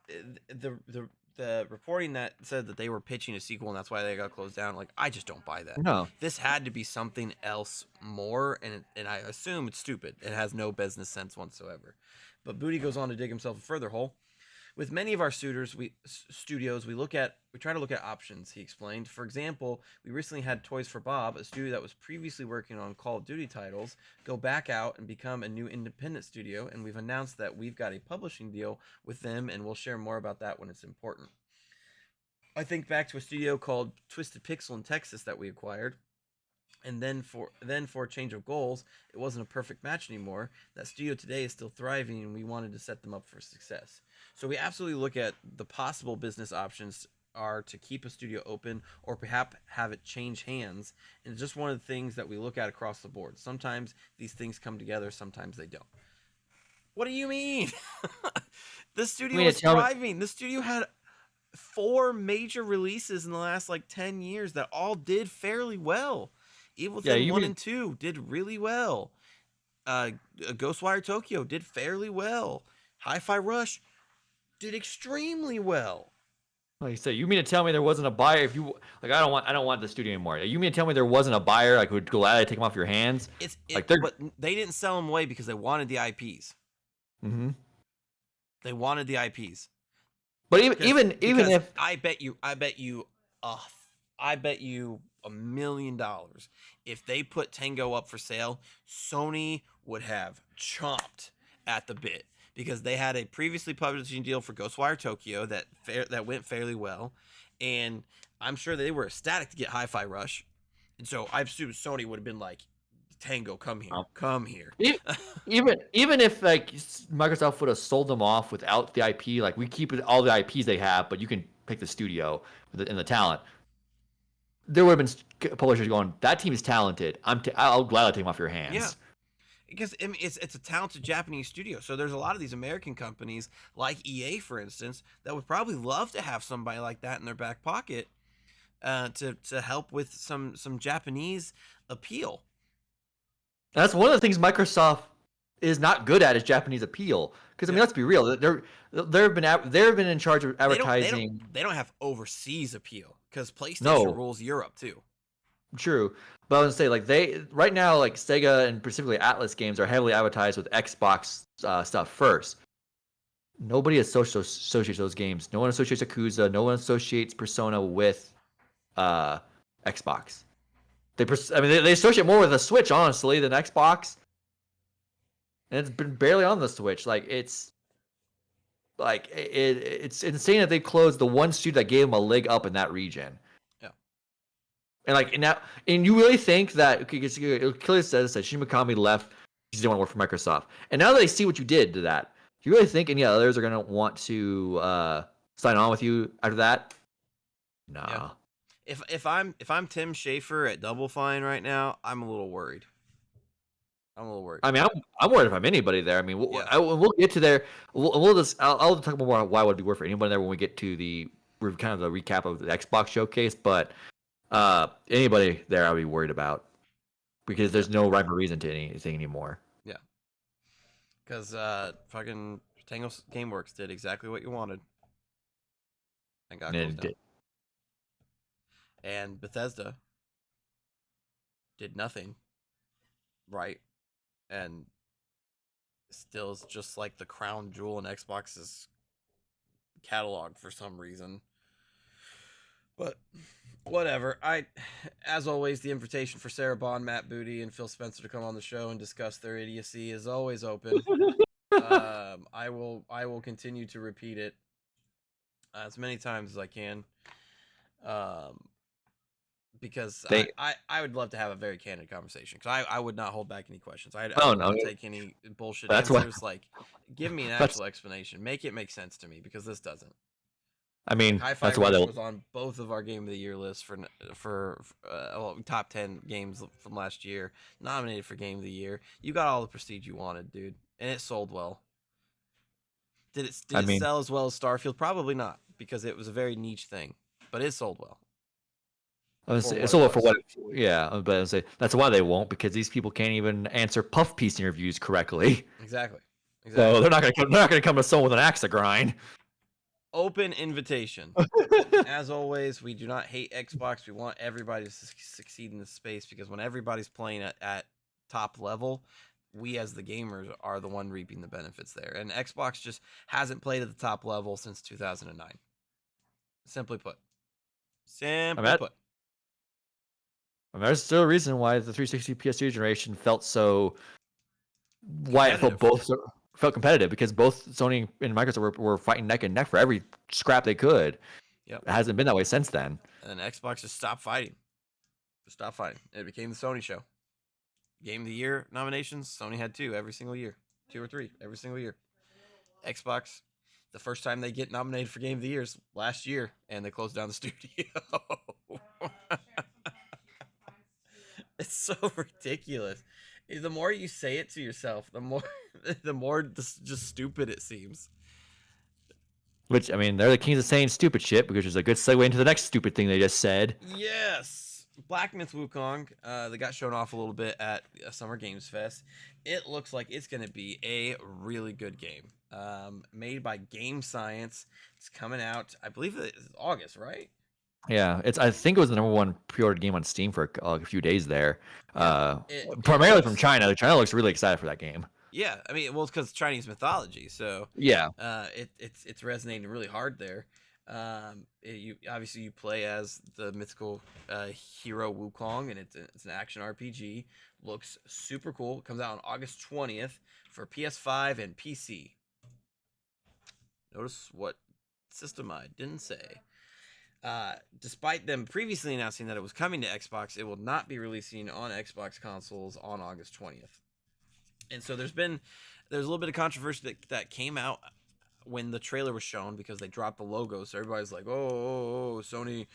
the reporting that said that they were pitching a sequel and that's why they got closed down, like, I just don't buy that. No. This had to be something else more, and I assume it's stupid. It has no business sense whatsoever. But Booty goes on to dig himself a further hole. With many of our studios, we try to look at options, he explained. For example, we recently had Toys for Bob, a studio that was previously working on Call of Duty titles, go back out and become a new independent studio, and we've announced that we've got a publishing deal with them, and we'll share more about that when it's important. I think back to a studio called Twisted Pixel in Texas that we acquired. And then for a change of goals, it wasn't a perfect match anymore. That studio today is still thriving, and we wanted to set them up for success. So we absolutely look at the possible business options are to keep a studio open or perhaps have it change hands. And it's just one of the things that we look at across the board. Sometimes these things come together, sometimes they don't. What do you mean? The studio was thriving. The studio had 4 major releases in the last 10 years that all did fairly well. Evil Dead 1 and 2 did really well. Ghostwire Tokyo did fairly well. Hi-Fi Rush did extremely well. Like you said, you mean to tell me there wasn't a buyer? If you I don't want the studio anymore. You mean to tell me there wasn't a buyer who would gladly take them off your hands? But they didn't sell them away because they wanted the IPs. Mm-hmm. They wanted the IPs. But even if I bet you $1 million if they put Tango up for sale, Sony would have chomped at the bit because they had a previously publishing deal for Ghostwire Tokyo that went fairly well, and I'm sure they were ecstatic to get Hi-Fi Rush, and so I assume Sony would have been like, Tango, come here. Even if Microsoft would have sold them off without the IP, we keep all the IPs they have, but you can pick the studio and the talent. There would have been publishers going, that team is talented. I'll gladly take them off your hands. Yeah. Because it's a talented Japanese studio. So there's a lot of these American companies like EA, for instance, that would probably love to have somebody like that in their back pocket to help with some Japanese appeal. That's one of the things Microsoft is not good at is Japanese appeal. Because I mean, let's be real. They've been in charge of advertising. They don't have overseas appeal because PlayStation rules Europe too. True, but I was gonna say they right now Sega and specifically Atlas games are heavily advertised with Xbox stuff first. Nobody associates those games. No one associates Yakuza. No one associates Persona with Xbox. They associate more with the Switch honestly than Xbox, and it's been barely on the Switch. It's insane that they closed the one studio that gave them a leg up in that region. And you really think that it clearly says that Shin Mikami left because he didn't want to work for Microsoft. And now that they see what you did to that, do you really think any others are going to want to sign on with you after that? No. Yeah. If I'm Tim Schafer at Double Fine right now, I'm a little worried. I mean, I'm worried if I'm anybody there. I mean, we'll get to there. I'll talk more about why I would be worried for anyone there when we get to the kind of the recap of the Xbox showcase, but. Anybody there I'll be worried about because there's no rhyme or reason to anything anymore. Yeah. Because fucking Tango Gameworks did exactly what you wanted. And got closed down. And Bethesda did nothing right and still is just like the crown jewel in Xbox's catalog for some reason. But whatever. As always, the invitation for Sarah Bond, Matt Booty, and Phil Spencer to come on the show and discuss their idiocy is always open. I will continue to repeat it as many times as I can. Because I would love to have a very candid conversation, because I would not hold back any questions. I don't want to take any bullshit That's answers. Like, give me an That's- actual explanation. Make it make sense to me, because this doesn't. I mean, Like, Hi-Fi that's why Rush they was on both of our Game of the Year lists for top 10 games from last year, nominated for Game of the Year. You got all the prestige you wanted, dude, and it sold well. Did it sell as well as Starfield? Probably not, because it was a very niche thing, but it sold well. It's all for what, yeah, but I say that's why they won't, because these people can't even answer puff piece interviews correctly. Exactly. So they're not gonna come to someone with an axe to grind. Open invitation. As always, we do not hate Xbox. We want everybody to succeed in this space, because when everybody's playing at top level, we as the gamers are the one reaping the benefits there. And Xbox just hasn't played at the top level since 2009. Simply put. There's still a reason why the 360 PS2 generation felt so. Why it felt competitive, because both Sony and Microsoft were fighting neck and neck for every scrap they could. Yep. It hasn't been that way since then. And Xbox just stopped fighting. It became the Sony show. Game of the Year nominations, Sony had 2 every single year. 2 or 3 every single year. Xbox, the first time they get nominated for Game of the Year is last year, and they closed down the studio. It's so ridiculous. The more you say it to yourself, the more just stupid it seems. Which, I mean, they're the kings of saying stupid shit, which is a good segue into the next stupid thing they just said. Yes. Black Myth Wukong, they got shown off a little bit at Summer Games Fest. It looks like it's going to be a really good game. Made by Game Science. It's coming out, I believe it's August, right? Yeah, I think it was the #1 pre-ordered game on Steam for a few days there. Primarily from China. China looks really excited for that game. Yeah, I mean, well, it's because Chinese mythology, so yeah, it's resonating really hard there. You obviously play as the mythical hero Wukong, and it's an action RPG. Looks super cool. It comes out on August 20th for PS5 and PC. Notice what system I didn't say. Despite them previously announcing that it was coming to Xbox, it will not be releasing on Xbox consoles on August 20th. And so there's a little bit of controversy that came out when the trailer was shown, because they dropped the logo. So everybody's like, oh, Sony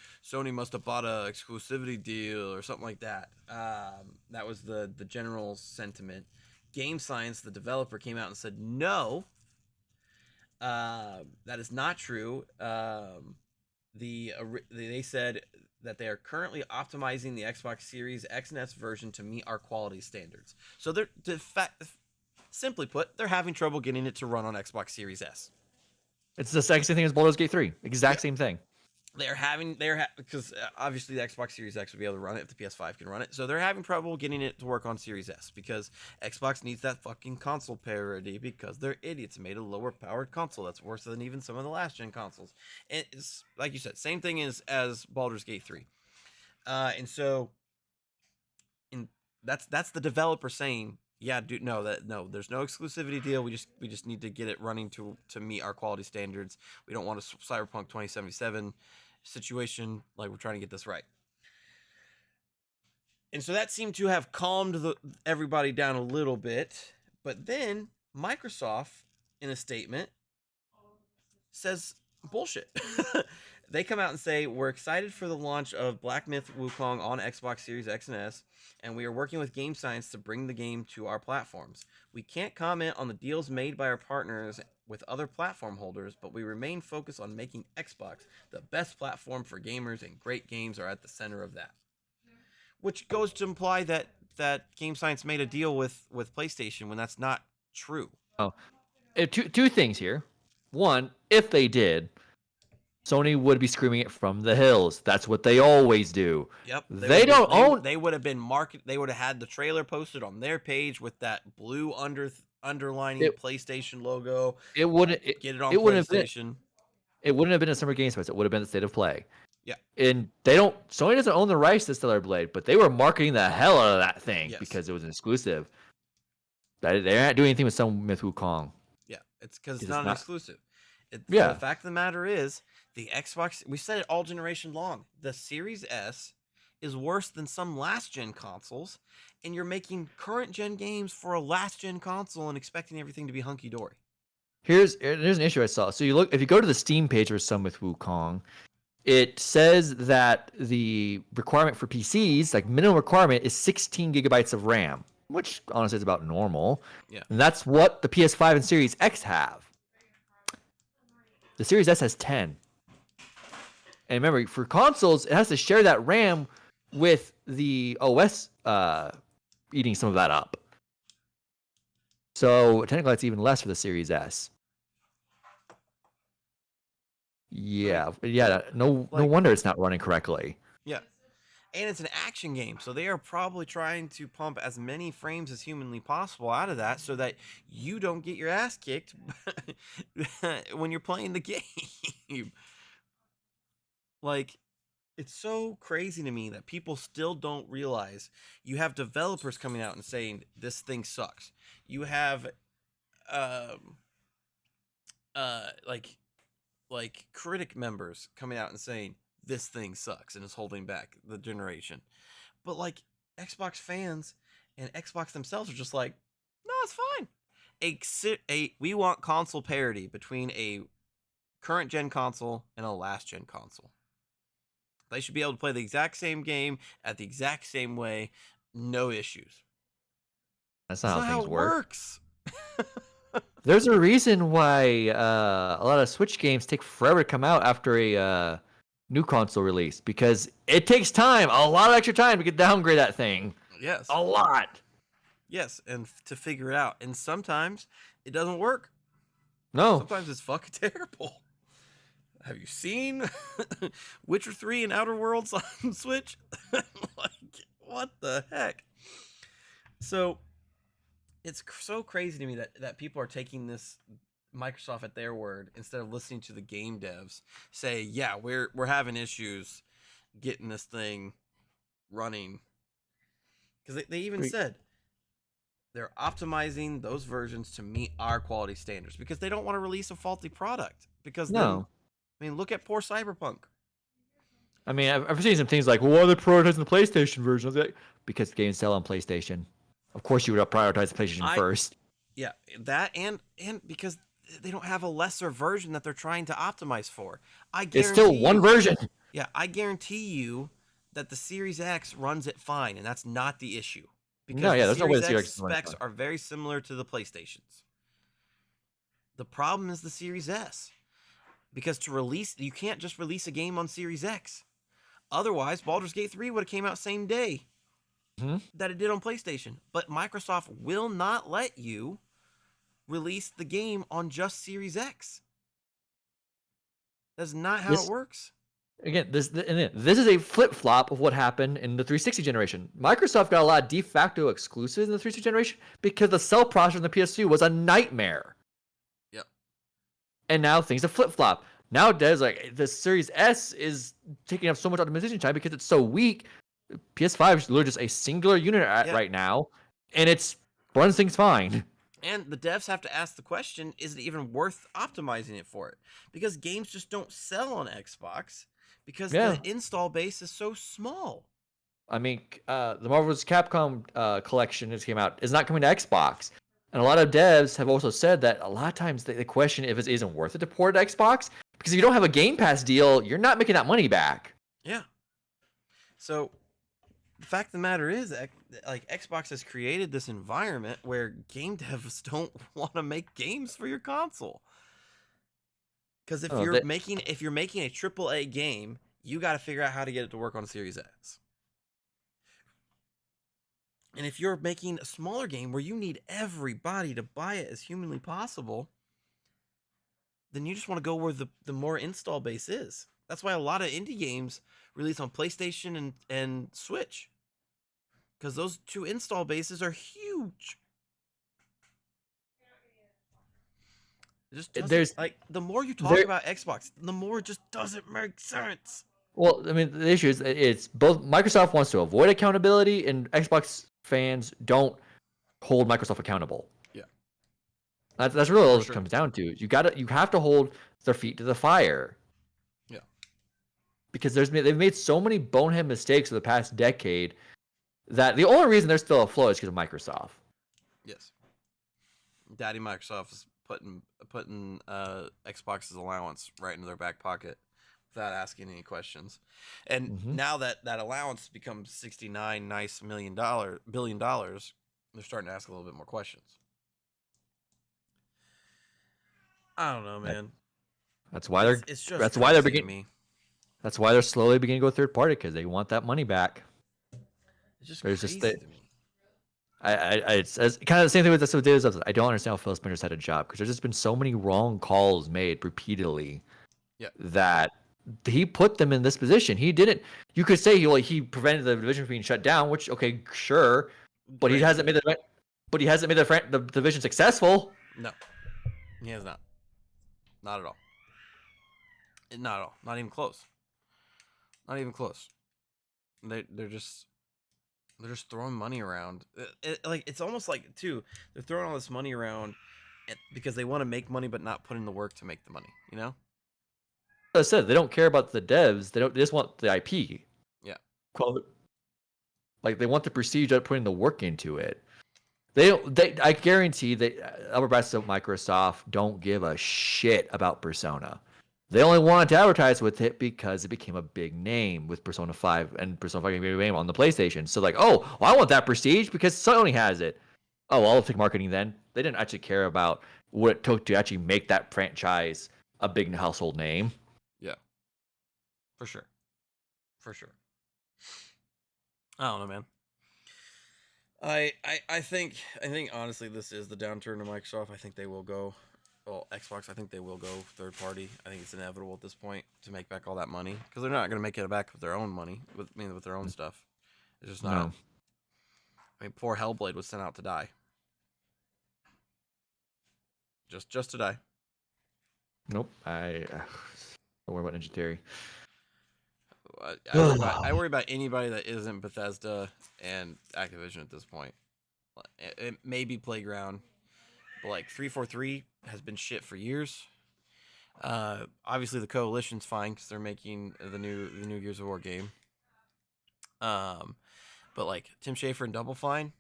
must have bought a exclusivity deal or something like that. That was the general sentiment. Game Science, the developer, came out and said, no, that is not true. They said that they are currently optimizing the Xbox Series X and S version to meet our quality standards. So simply put, they're having trouble getting it to run on Xbox Series S. It's the same thing as Baldur's Gate 3. Same thing. Because obviously the Xbox Series X will be able to run it if the PS5 can run it. So they're having trouble getting it to work on Series S, because Xbox needs that fucking console parity, because they're idiots and made a lower powered console that's worse than even some of the last gen consoles. And it's like you said, same thing as Baldur's Gate 3. And so that's the developer saying, yeah, dude, no, there's no exclusivity deal. We just need to get it running to meet our quality standards. We don't want a Cyberpunk 2077 situation. Like, we're trying to get this right. And so that seemed to have calmed everybody down a little bit. But then Microsoft, in a statement, says bullshit. They come out and say, we're excited for the launch of Black Myth Wukong on Xbox Series X and S, and we are working with Game Science to bring the game to our platforms. We can't comment on the deals made by our partners with other platform holders, but we remain focused on making Xbox the best platform for gamers, and great games are at the center of that. Which goes to imply that Game Science made a deal with PlayStation, when that's not true. Oh, two things here. One, if they did, Sony would be screaming it from the hills. That's what they always do. Yep, They don't own. They would have been They would have had the trailer posted on their page with that blue underlining It, PlayStation logo. it wouldn't. Get it on It wouldn't have been. PlayStation. It wouldn't have been a Summer Games Fest. It would have been the State of Play. Yeah, And they don't. Sony doesn't own the rights to Stellar Blade, but they were marketing the hell out of that thing yes. because it was an exclusive. They're not doing anything with Some Myth Wukong. Yeah, it's because it's not an exclusive. Yeah. The fact of the matter is, the Xbox. We said it all generation long. The Series S is worse than some last gen consoles, and you're making current gen games for a last gen console and expecting everything to be hunky dory. There's an issue I saw. So if you go to the Steam page for Some Myth Wukong, it says that the requirement for PCs, like minimum requirement, is 16 gigabytes of RAM, which honestly is about normal. Yeah. And that's what the PS5 and Series X have. The Series S has 10. And remember, for consoles, it has to share that RAM with the OS eating some of that up. So technically, it's even less for the Series S. Yeah. No wonder it's not running correctly. Yeah. And it's an action game, so they are probably trying to pump as many frames as humanly possible out of that so that you don't get your ass kicked when you're playing the game. Like, it's so crazy to me that people still don't realize you have developers coming out and saying this thing sucks. You have like critic members coming out and saying this thing sucks and is holding back the generation. But like Xbox fans and Xbox themselves are just like, no, it's fine. We want console parity between a current gen console and a last gen console. They should be able to play the exact same game at the exact same way, no issues. That's not how things works. There's a reason why a lot of Switch games take forever to come out after a new console release, because it takes time, a lot of extra time to downgrade that thing. Yes. A lot. Yes, and to figure it out. And sometimes it doesn't work. No. Sometimes it's fucking terrible. Have you seen Witcher 3 and Outer Worlds on Switch? Like, what the heck? So it's so crazy to me that people are taking this Microsoft at their word instead of listening to the game devs say, yeah, we're having issues getting this thing running. Because they even said they're optimizing those versions to meet our quality standards because they don't want to release a faulty product. Because look at poor Cyberpunk. I mean, I've seen some things like, well, why are they prioritizing the PlayStation version? I was like, because the games sell on PlayStation. Of course, you would prioritize the PlayStation first. Yeah, that and because they don't have a lesser version that they're trying to optimize for. It's still one version. Yeah, I guarantee you that the Series X runs it fine, and that's not the issue. Because there's no way the Series X specs are very similar to the PlayStations. The problem is the Series S. Because you can't just release a game on Series X. Otherwise, Baldur's Gate 3 would have came out same day that it did on PlayStation. But Microsoft will not let you release the game on just Series X. That's not how it works. Again, this is a flip-flop of what happened in the 360 generation. Microsoft got a lot of de facto exclusives in the 360 generation because the cell processor in the PS2 was a nightmare. Yep. And now things have flip-flop. Nowadays, like, the Series S is taking up so much optimization time because it's so weak. PS5 is literally just a singular unit right now, and it's runs things fine. And the devs have to ask the question, is it even worth optimizing it for it? Because games just don't sell on Xbox because the install base is so small. I mean, the Marvel's Capcom collection that came out is not coming to Xbox. And a lot of devs have also said that a lot of times they question if it isn't worth it to port to Xbox, because if you don't have a Game Pass deal, you're not making that money back. Yeah. So the fact of the matter is, like, Xbox has created this environment where game devs don't want to make games for your console. Because if you're making a AAA game, you got to figure out how to get it to work on Series X. And if you're making a smaller game where you need everybody to buy it as humanly possible, then you just want to go where the more install base is. That's why a lot of indie games release on PlayStation and Switch, because those two install bases are huge. It just doesn't, There's like, the more you talk there. about Xbox, the more it just doesn't make sense. Well, I mean, the issue is it's both. Microsoft wants to avoid accountability, and Xbox fans don't hold Microsoft accountable. Yeah, That's really all for this sure. comes down to. You have to hold their feet to the fire. Yeah. Because they've made so many bonehead mistakes over the past decade that the only reason they're still afloat is because of Microsoft. Yes. Daddy Microsoft is putting Xbox's allowance right into their back pocket without asking any questions. And now that allowance becomes $69 billion, they're starting to ask a little bit more questions. I don't know, man. That's why they're it's just that's why they're crazy to me. That's why they're slowly beginning to go third party, because they want that money back. It's just There's crazy just to me. it's kind of the same thing with this with Davis. I don't understand how Phil Spencer's had a job, because there's just been so many wrong calls made repeatedly. Yeah. That he put them in this position. He didn't. You could say he prevented the division from being shut down, which okay, sure, but he hasn't made the division successful. No, he has not. Not at all. Not at all. Not even close. Not even close. They're just throwing money around. It's almost like, too, they're throwing all this money around because they want to make money but not putting the work to make the money. You know? As I said, they don't care about the devs. They just want the IP. Yeah. Quote. Like, they want the prestige of putting the work into it. I guarantee that upper brass of Microsoft don't give a shit about Persona. They only wanted to advertise with it because it became a big name with Persona 5 and Persona 5 game on the PlayStation. So like, oh, well, I want that prestige because Sony has it. Oh, well, I'll take marketing then. They didn't actually care about what it took to actually make that franchise a big household name. Yeah. For sure. For sure. I don't know, man. I think honestly this is the downturn of Microsoft. I think they will go, well, Xbox, I think they will go third party. I think it's inevitable at this point to make back all that money, because they're not going to make it back with their own money, with their own stuff. It's just not. No. I mean, poor Hellblade was sent out to die. Just to die. Nope. Don't worry about Ninja Theory. I worry about anybody that isn't Bethesda and Activision at this point. It may be Playground, but like 343 has been shit for years. Obviously the Coalition's fine because they're making the new Gears of War game. But like Tim Schafer and Double Fine,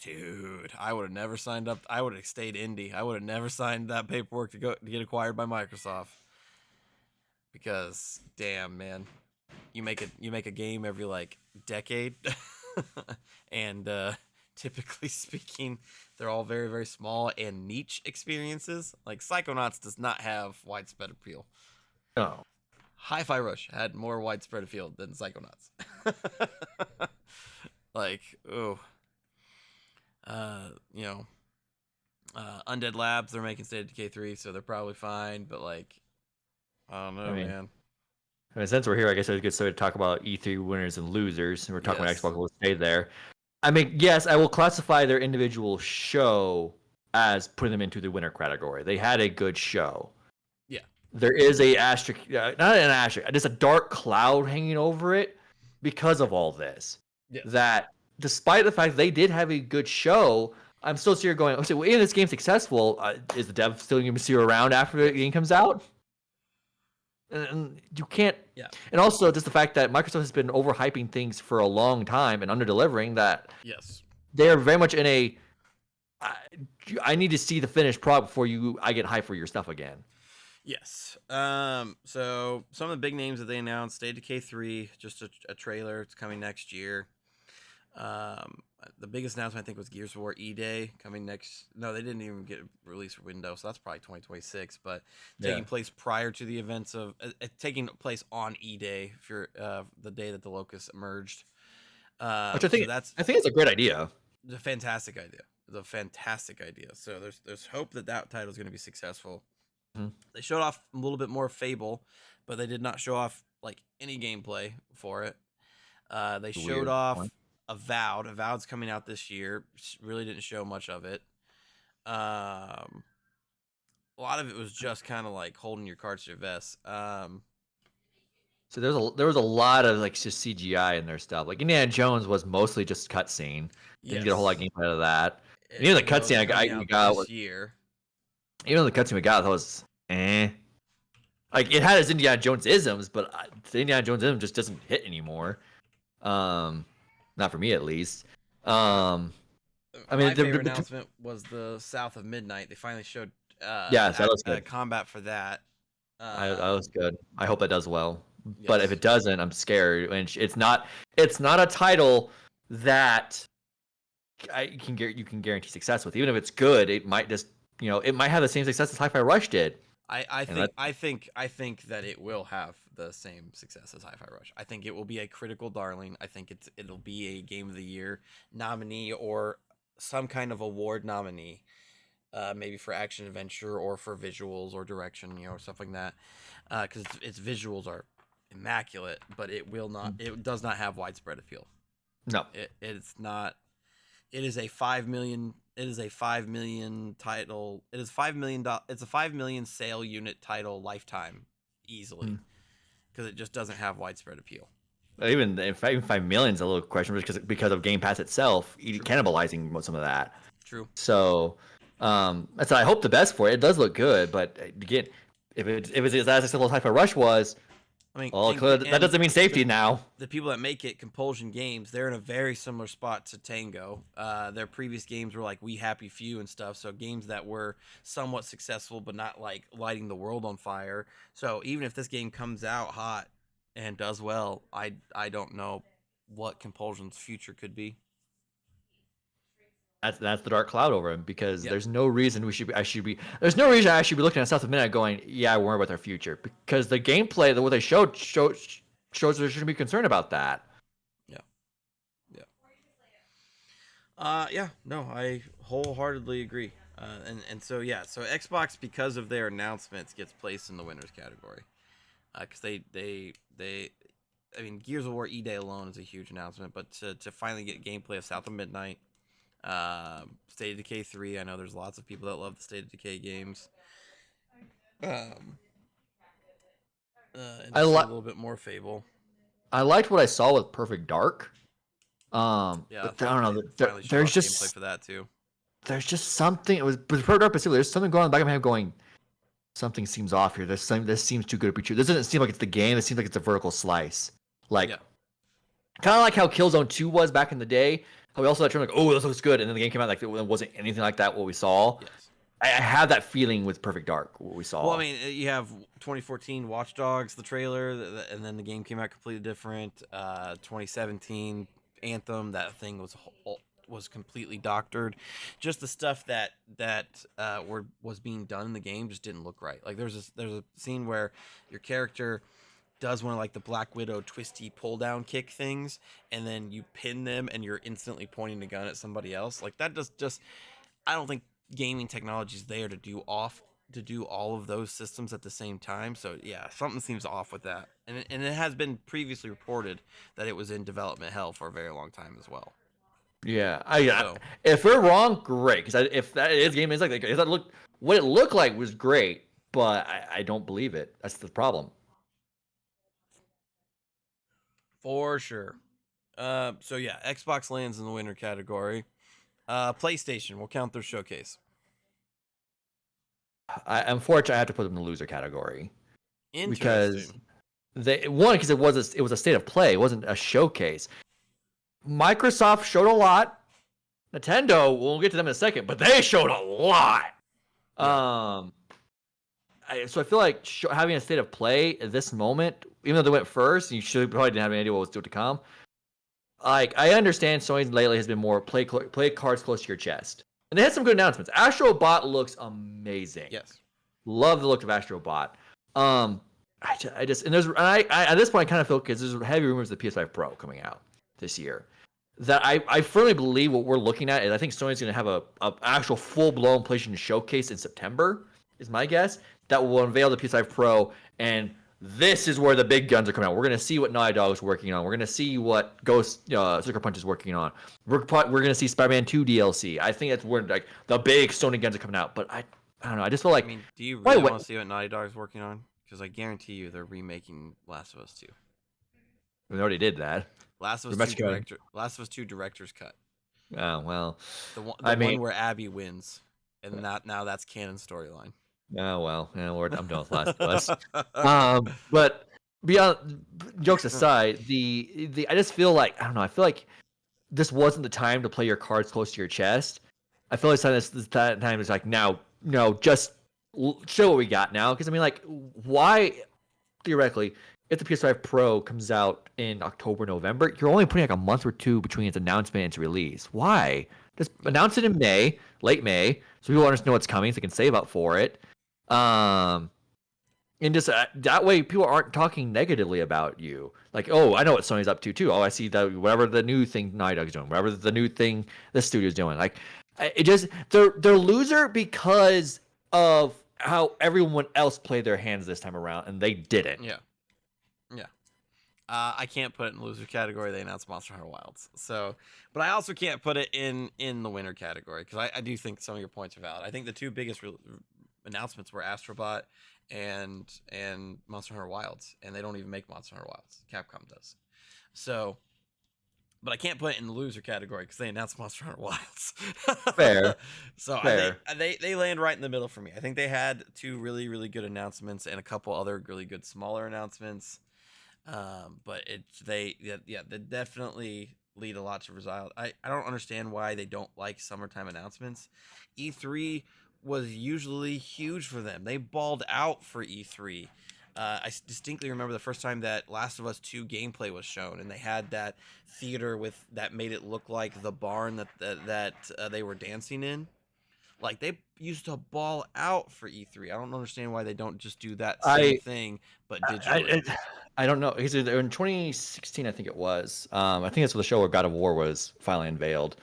dude, I would have never signed up. I would have stayed indie. I would have never signed that paperwork to get acquired by Microsoft. Because damn, man, you make a game every like decade, and typically speaking, they're all very, very small and niche experiences. Like Psychonauts does not have widespread appeal. No. Hi-Fi Rush had more widespread appeal than Psychonauts. Like, oh, Undead Labs, they're making State of Decay 3, so they're probably fine. But like, I don't know, man. I mean, since we're here, I guess it's a good story to talk about E3 winners and losers. And we're talking about Xbox, we'll stay there. I mean, yes, I will classify their individual show as putting them into the winner category. They had a good show. Yeah. There is a asterisk, not an asterisk, just a dark cloud hanging over it because of all this. Yes. That despite the fact they did have a good show, I'm still here going, okay, well, if this game's successful, is the dev still going to see you around after the game comes out? And you can't. Yeah. And also just the fact that Microsoft has been overhyping things for a long time and under-delivering, that yes, they are very much in a I need to see the finished product before I get hyped for your stuff again. Yes. So some of the big names that they announced: State of Decay 3, just a trailer. It's coming next year. The biggest announcement I think was Gears of War E-Day coming next. No, they didn't even get released for Windows, so that's probably 2026. But taking place prior to the events of taking place on E-Day, if you're the day that the Locust emerged. Which I think it's a great idea. It's a fantastic idea. It's a fantastic idea. So there's hope that title is going to be successful. They showed off a little bit more Fable, but they did not show off like any gameplay for it. They showed Weird off point. Avowed. Avowed's coming out this year. Really didn't show much of it. A lot of it was just kind of like holding your cards to your vest. So there was a lot of like just CGI in their stuff. Like Indiana Jones was mostly just cutscene. Didn't get a whole lot of Yes, gameplay out of that. And even the even though it's cutscene coming we out got was this year. even the cutscene we got that was eh. Like it had its Indiana Jones isms, but the Indiana Jones ism just doesn't hit anymore. Not for me at least. I mean, My favorite announcement was the South of Midnight. They finally showed yeah, so that was good. combat for that. That was good. I hope that does well. But if Yes. it doesn't, I'm scared. And it's not a title that you can guarantee success with. Even if it's good, it might just it might have the same success as Hi-Fi Rush did. I think that it will have the same success as Hi-Fi Rush. I think it will be a critical darling. I think it'll be a Game of the Year nominee or some kind of award nominee. Maybe for action adventure or for visuals or direction, stuff like that. Because its visuals are immaculate, but it will not. It does not have widespread appeal. No, It's not. It is a 5 million. It is a 5 million title. It is $5 million. It's a 5 million sale unit title lifetime, easily, because it just doesn't have widespread appeal. even 5 million is a little questionable because of Game Pass itself cannibalizing some of that. True. So, that's I hope the best for it. It does look good, but again, if it's as successful as Hi-Fi Rush was, I mean, well, that doesn't mean safety now. The people that make it, Compulsion Games, they're in a very similar spot to Tango. Their previous games were like We Happy Few and stuff, so games that were somewhat successful but not like lighting the world on fire. So even if this game comes out hot and does well, I don't know what Compulsion's future could be. That's the dark cloud over him because Yep. there's no reason I should be looking at South of Midnight going, yeah, I worry about their future because the gameplay, what they shows there shouldn't be concerned about that. Yeah. No, I wholeheartedly agree. So Xbox, because of their announcements, gets placed in the winners category. Because I mean, Gears of War E-Day alone is a huge announcement, but to finally get gameplay of South of Midnight, State of Decay 3. I know there's lots of people that love the State of Decay games. And I a little bit more Fable. I liked what I saw with Perfect Dark. Yeah, but I don't know. There's just gameplay for that too. There's just something. It was Perfect Dark, but there's something going on in the back of my head going. Something seems off here. This seems too good to be true. This doesn't seem like it's the game. It seems like it's a vertical slice. Like, kind of like how Killzone 2 was back in the day. How we also that term like, oh, this looks good, and then the game came out like it wasn't anything like that. What we saw. Yes. I have that feeling with Perfect Dark. What we saw. Well, I mean, you have 2014 Watch Dogs, the trailer, and then the game came out completely different. 2017 Anthem, that thing was completely doctored. Just the stuff that was being done in the game just didn't look right. Like there's a scene where your character does one of like the Black Widow twisty pull down kick things, and then you pin them and you're instantly pointing a gun at somebody else. Like that just I don't think gaming technology is there to do all of those systems at the same time. So yeah, something seems off with that. And it has been previously reported that it was in development hell for a very long time as well. Yeah, if we're wrong, great. Because if that is game is like if that what it looked like was great, but I don't believe it. That's the problem. For sure. So yeah, Xbox lands in the winner category. PlayStation will count their showcase. Unfortunately, I have to put them in the loser category. Interesting. Because it was a state of play. It wasn't a showcase. Microsoft showed a lot. Nintendo, we'll get to them in a second, but they showed a lot. Yeah. So I feel like having a state of play at this moment, even though they went first, you probably didn't have any idea what was still to come. Like I understand Sony lately has been more play cards close to your chest, and they had some good announcements. Astro Bot looks amazing. Yes, love the look of Astro Bot. I at this point I kind of feel because there's heavy rumors of the PS5 Pro coming out this year. That I firmly believe what we're looking at is I think Sony's going to have a actual full blown PlayStation showcase in September. Is my guess. that will unveil the PS5 Pro, and this is where the big guns are coming out. We're gonna see what Naughty Dog's working on. We're gonna see what Ghost Sucker Punch is working on. We're gonna see Spider-Man 2 DLC. I think that's where like the big Sony guns are coming out. But I don't know. I just feel like. I mean, do you really want to see what Naughty Dog's working on? Because I guarantee you they're remaking Last of Us 2. We already did that. Last of Us 2 director's cut. Oh well. The one where Abby wins, and now that's canon storyline. Oh well, yeah, Lord, I'm done with Last of Us. But beyond jokes aside, I just feel like I don't know. I feel like this wasn't the time to play your cards close to your chest. I feel like this time is like now, just show what we got now. Because I mean, like, why theoretically, if the PS5 Pro comes out in October, November, you're only putting like a month or two between its announcement and its release. Why? Just announce it in May, late May, so people understand what's coming, so they can save up for it. And just that way people aren't talking negatively about you. Like, oh, I know what Sony's up to too. Oh, I see that whatever the new thing Naughty Dog's doing, whatever the new thing the studio's doing. Like, it just they're loser because of how everyone else played their hands this time around, and they didn't. Yeah. I can't put it in the loser category. They announced Monster Hunter Wilds. So, but I also can't put it in the winner category because I do think some of your points are valid. I think the two biggest announcements were Astrobot and Monster Hunter Wilds, and they don't even make Monster Hunter Wilds. Capcom does. So, but I can't put it in the loser category because they announced Monster Hunter Wilds. Fair. So Fair. they land right in the middle for me. I think they had two really, really good announcements and a couple other really good smaller announcements. But they definitely lead a lot to result. I don't understand why they don't like summertime announcements. E3 was usually huge for them. They balled out for E3. I distinctly remember the first time that Last of Us 2 gameplay was shown, and they had that theater that made it look like the barn that they were dancing in. Like, they used to ball out for E3. I don't understand why they don't just do that same thing, but digitally. I don't know. In 2016, I think it was. I think that's when the show where God of War was finally unveiled.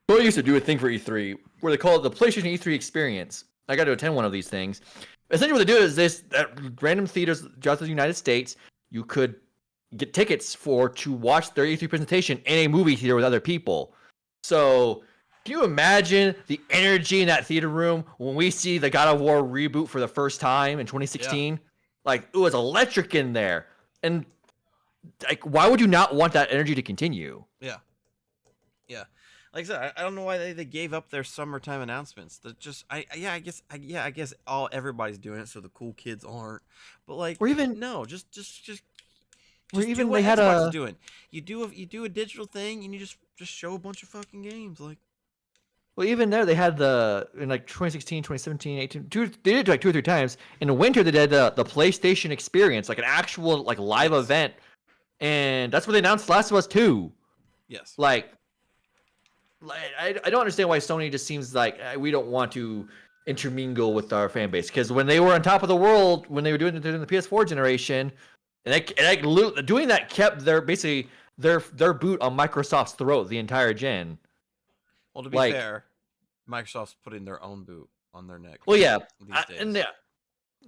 They used to do a thing for E3 where they call it the PlayStation E3 Experience. I got to attend one of these things. Essentially, what they do is at random theaters throughout the United States, you could get tickets to watch their E3 presentation in a movie theater with other people. So, can you imagine the energy in that theater room when we see the God of War reboot for the first time in 2016? Yeah. Like, it was electric in there. And like, why would you not want that energy to continue? Yeah. Like I said, I don't know why they gave up their summertime announcements. That just I guess everybody's doing it, so the cool kids aren't. But like, or even just or even do what they had Xbox is doing. You do a digital thing, and you just show a bunch of fucking games. Like, well, even there they had in like 2016, 2017, 18. They did it like 2 or 3 times. In the winter, they did the PlayStation Experience, like an actual like live event, and that's what they announced Last of Us 2. Yes. Like I don't understand why Sony just seems like we don't want to intermingle with our fan base, because when they were on top of the world, when they were doing it in the PS4 generation, and doing that kept their basically their boot on Microsoft's throat the entire gen. Well, to be fair, Microsoft's putting their own boot on their neck. Well, yeah,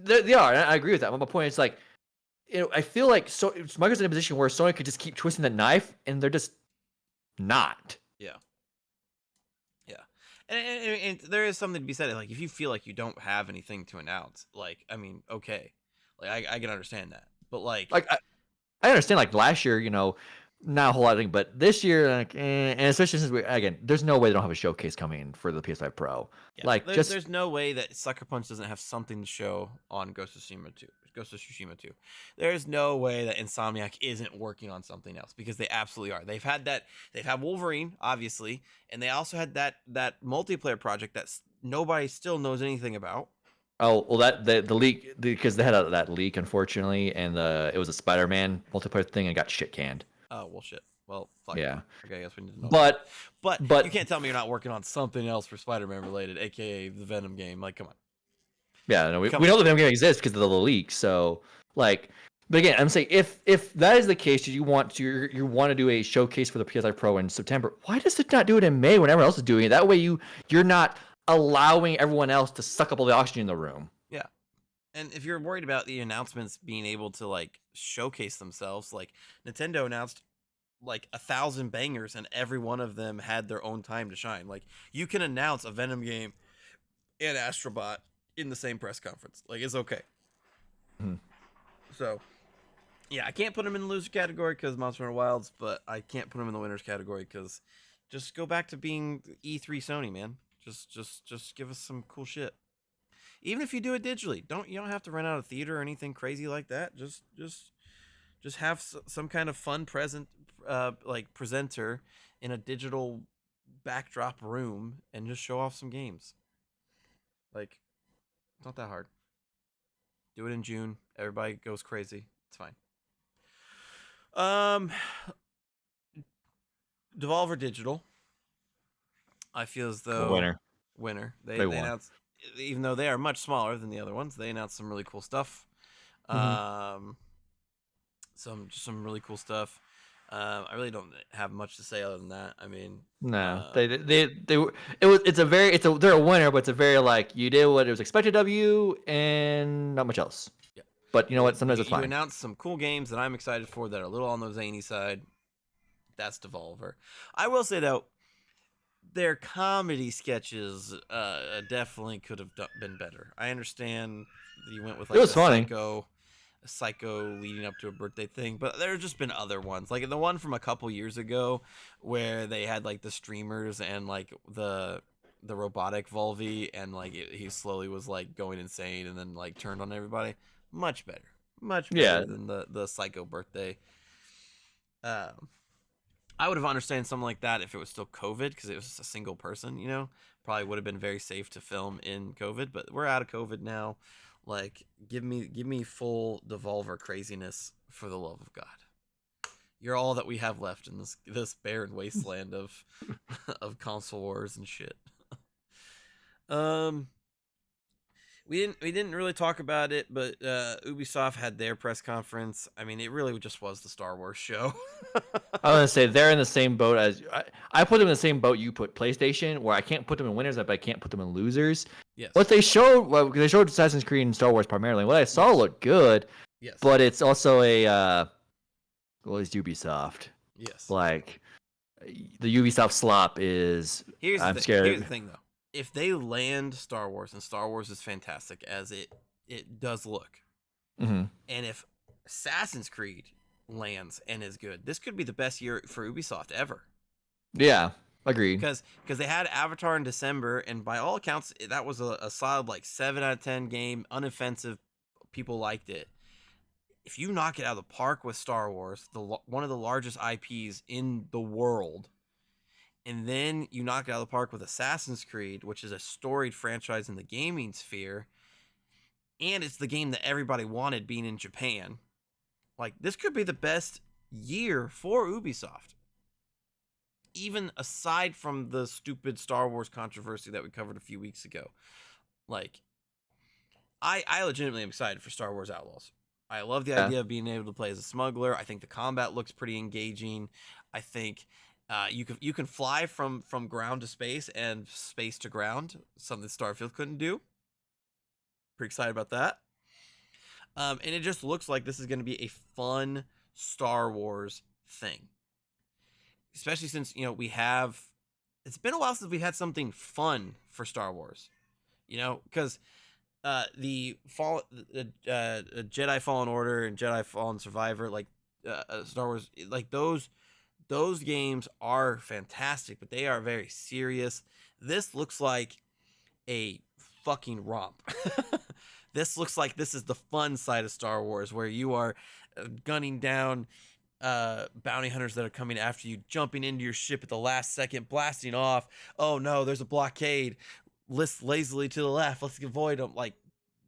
they are. And I agree with that. But my point is, like, I feel like Microsoft's in a position where Sony could just keep twisting that knife, and they're just not. And there is something to be said. Like, if you feel like you don't have anything to announce, like, I mean, okay, like I can understand that, but like I understand, like last year, not a whole lot of things, but this year, like, and especially since there's no way they don't have a showcase coming for the PS5 Pro. Yeah, like, there's no way that Sucker Punch doesn't have something to show on Ghost of Tsushima 2. There's no way that Insomniac isn't working on something else, because they absolutely are. They've had Wolverine, obviously, and they also had that multiplayer project that nobody still knows anything about. Oh, well, that the leak, because they had that leak, unfortunately, and it was a Spider-Man multiplayer thing and got shit canned. Oh, well, shit. Well, fuck. Yeah. Okay, I guess we need to know. But you can't tell me you're not working on something else for Spider-Man related, aka the Venom game. Like, come on. Yeah, no, we know the Venom game exists because of the leak. So, like, but again, I'm saying if that is the case, you want to do a showcase for the PS5 Pro in September. Why does it not do it in May when everyone else is doing it? That way, you're not allowing everyone else to suck up all the oxygen in the room. Yeah. And if you're worried about the announcements being able to like showcase themselves, like Nintendo announced like 1,000 bangers, and every one of them had their own time to shine. Like you can announce a Venom game and Astrobot in the same press conference. Like it's okay. Mhm. So yeah, I can't put them in the loser category because Monster Hunter Wilds, but I can't put them in the winners category because just go back to being E3 Sony, man. Just give us some cool shit. Even if you do it digitally, you don't have to rent out a theater or anything crazy like that. Just have some kind of fun like presenter in a digital backdrop room and just show off some games. Like it's not that hard. Do it in June. Everybody goes crazy. It's fine. Um, Devolver Digital. I feel as though Winner. winner. They They won. announced, even though they are much smaller than the other ones, they announced some really cool stuff. Hmm. Um, some really cool stuff. I really don't have much to say other than that. I mean, No, they were. They're a winner, but it's a very like you did what it was expected of you, and not much else. yeah, But you know what? Sometimes it's you fine. announced some cool games that I'm excited for that are a little on the zany side. That's Devolver. I will say though, their comedy sketches definitely could have been better. I understand that you went with It like was funny. a psycho leading up to a birthday thing, but there have just been other ones, like the one from a couple years ago where they had like the streamers and like the robotic Volvi, and like he slowly was like going insane and then like turned on everybody. Much Yeah, better than the psycho birthday. Um, I would have understand something like that if it was still COVID because it was just a single person, you know. Probably would have been very safe to film in COVID, but we're out of COVID now. Like, give me full Devolver craziness for the love of God. You're all that we have left in this barren wasteland of of console wars and shit. Um, we didn't really talk about it, but Ubisoft had their press conference. I mean, it really just was the Star Wars show. I was gonna say they're in the same boat as I put them in the same boat you put PlayStation, where I can't put them in winners, but I can't put them in losers. Yes. What they showed, well, they showed Assassin's Creed and Star Wars primarily. What I saw Yes. looked good, Yes. but it's also a well, it's Ubisoft. Yes. Like the Ubisoft slop is. I'm Here's the scared. thing though. If they land Star Wars, and Star Wars is fantastic as it does look, Hmm. and if Assassin's Creed lands and is good, this could be the best year for Ubisoft ever. Yeah, agreed. Because they had Avatar in December, and by all accounts, that was a solid like 7 out of 10 game, unoffensive. People liked it. If you knock it out of the park with Star Wars, one of the largest IPs in the world, and then you knock it out of the park with Assassin's Creed, which is a storied franchise in the gaming sphere, and it's the game that everybody wanted being in Japan. Like, this could be the best year for Ubisoft. Even aside from the stupid Star Wars controversy that we covered a few weeks ago. Like, I legitimately am excited for Star Wars Outlaws. I love the Yeah. idea of being able to play as a smuggler. I think the combat looks pretty engaging. I think you can fly from ground to space and space to ground, something Starfield couldn't do. Pretty excited about that. And it just looks like this is going to be a fun Star Wars thing, especially since we have. It's been a while since we've had something fun for Star Wars, because the Jedi Fallen Order and Jedi Fallen Survivor, like Star Wars, like those games are fantastic, but they are very serious. This looks like a fucking romp. This looks like this is the fun side of Star Wars, where you are gunning down bounty hunters that are coming after you, jumping into your ship at the last second, blasting off. Oh no, there's a blockade. List lazily to the left. Let's avoid them. Like,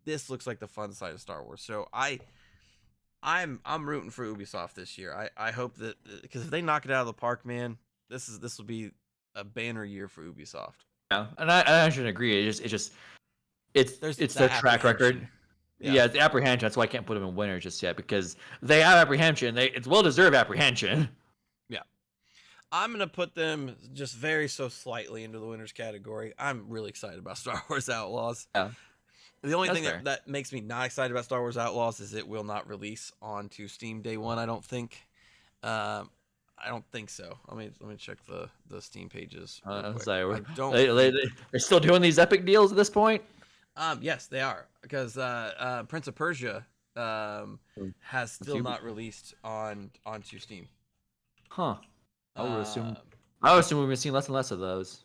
this looks like the fun side of Star Wars. So I'm rooting for Ubisoft this year. I hope that, because if they knock it out of the park, man, this will be a banner year for Ubisoft. Yeah, and I shouldn't agree. It's There's it's their that track record. apprehension. Yeah. Yeah, it's apprehension. That's why I can't put them in winners just yet because they have apprehension. It's well deserved apprehension. Yeah. I'm gonna put them just very so slightly into the winners category. I'm really excited about Star Wars Outlaws. Yeah. The only That's thing fair. that makes me not excited about Star Wars Outlaws is it will not release onto Steam day one. I don't think. Um, I don't think so. Let me check the Steam pages real I'm quick. sorry. I don't They, think. they're still doing these epic deals at this point. Yes, they are because Prince of Persia has Let's still see. not released onto Steam. Huh. I would Uh, assume. I would assume we've been seeing less and less of those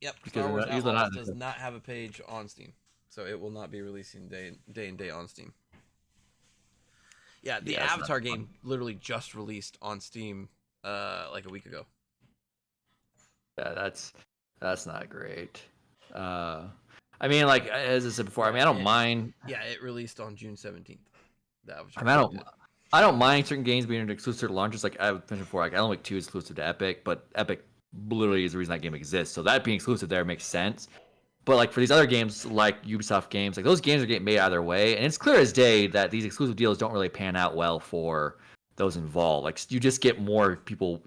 yep, because Star they're Wars not, usually Outlaws not. does not have a page on Steam, so it will not be releasing day and day on Steam. Yeah, the Yeah, that's not Avatar fun. game literally just released on Steam like a week ago. Yeah, that's not great. I mean, like as I said before, I Or mean, I don't it, mind. yeah, it released on June 17th. The I Avatar mean, game did. I don't mind certain games being exclusive to launchers. Like I've mentioned before, like Alan Wake 2 is exclusive to Epic, but Epic literally is the reason that game exists. So that being exclusive there makes sense. But like for these other games, like Ubisoft games, like those games are getting made either way, and it's clear as day that these exclusive deals don't really pan out well for those involved. Like you just get more people.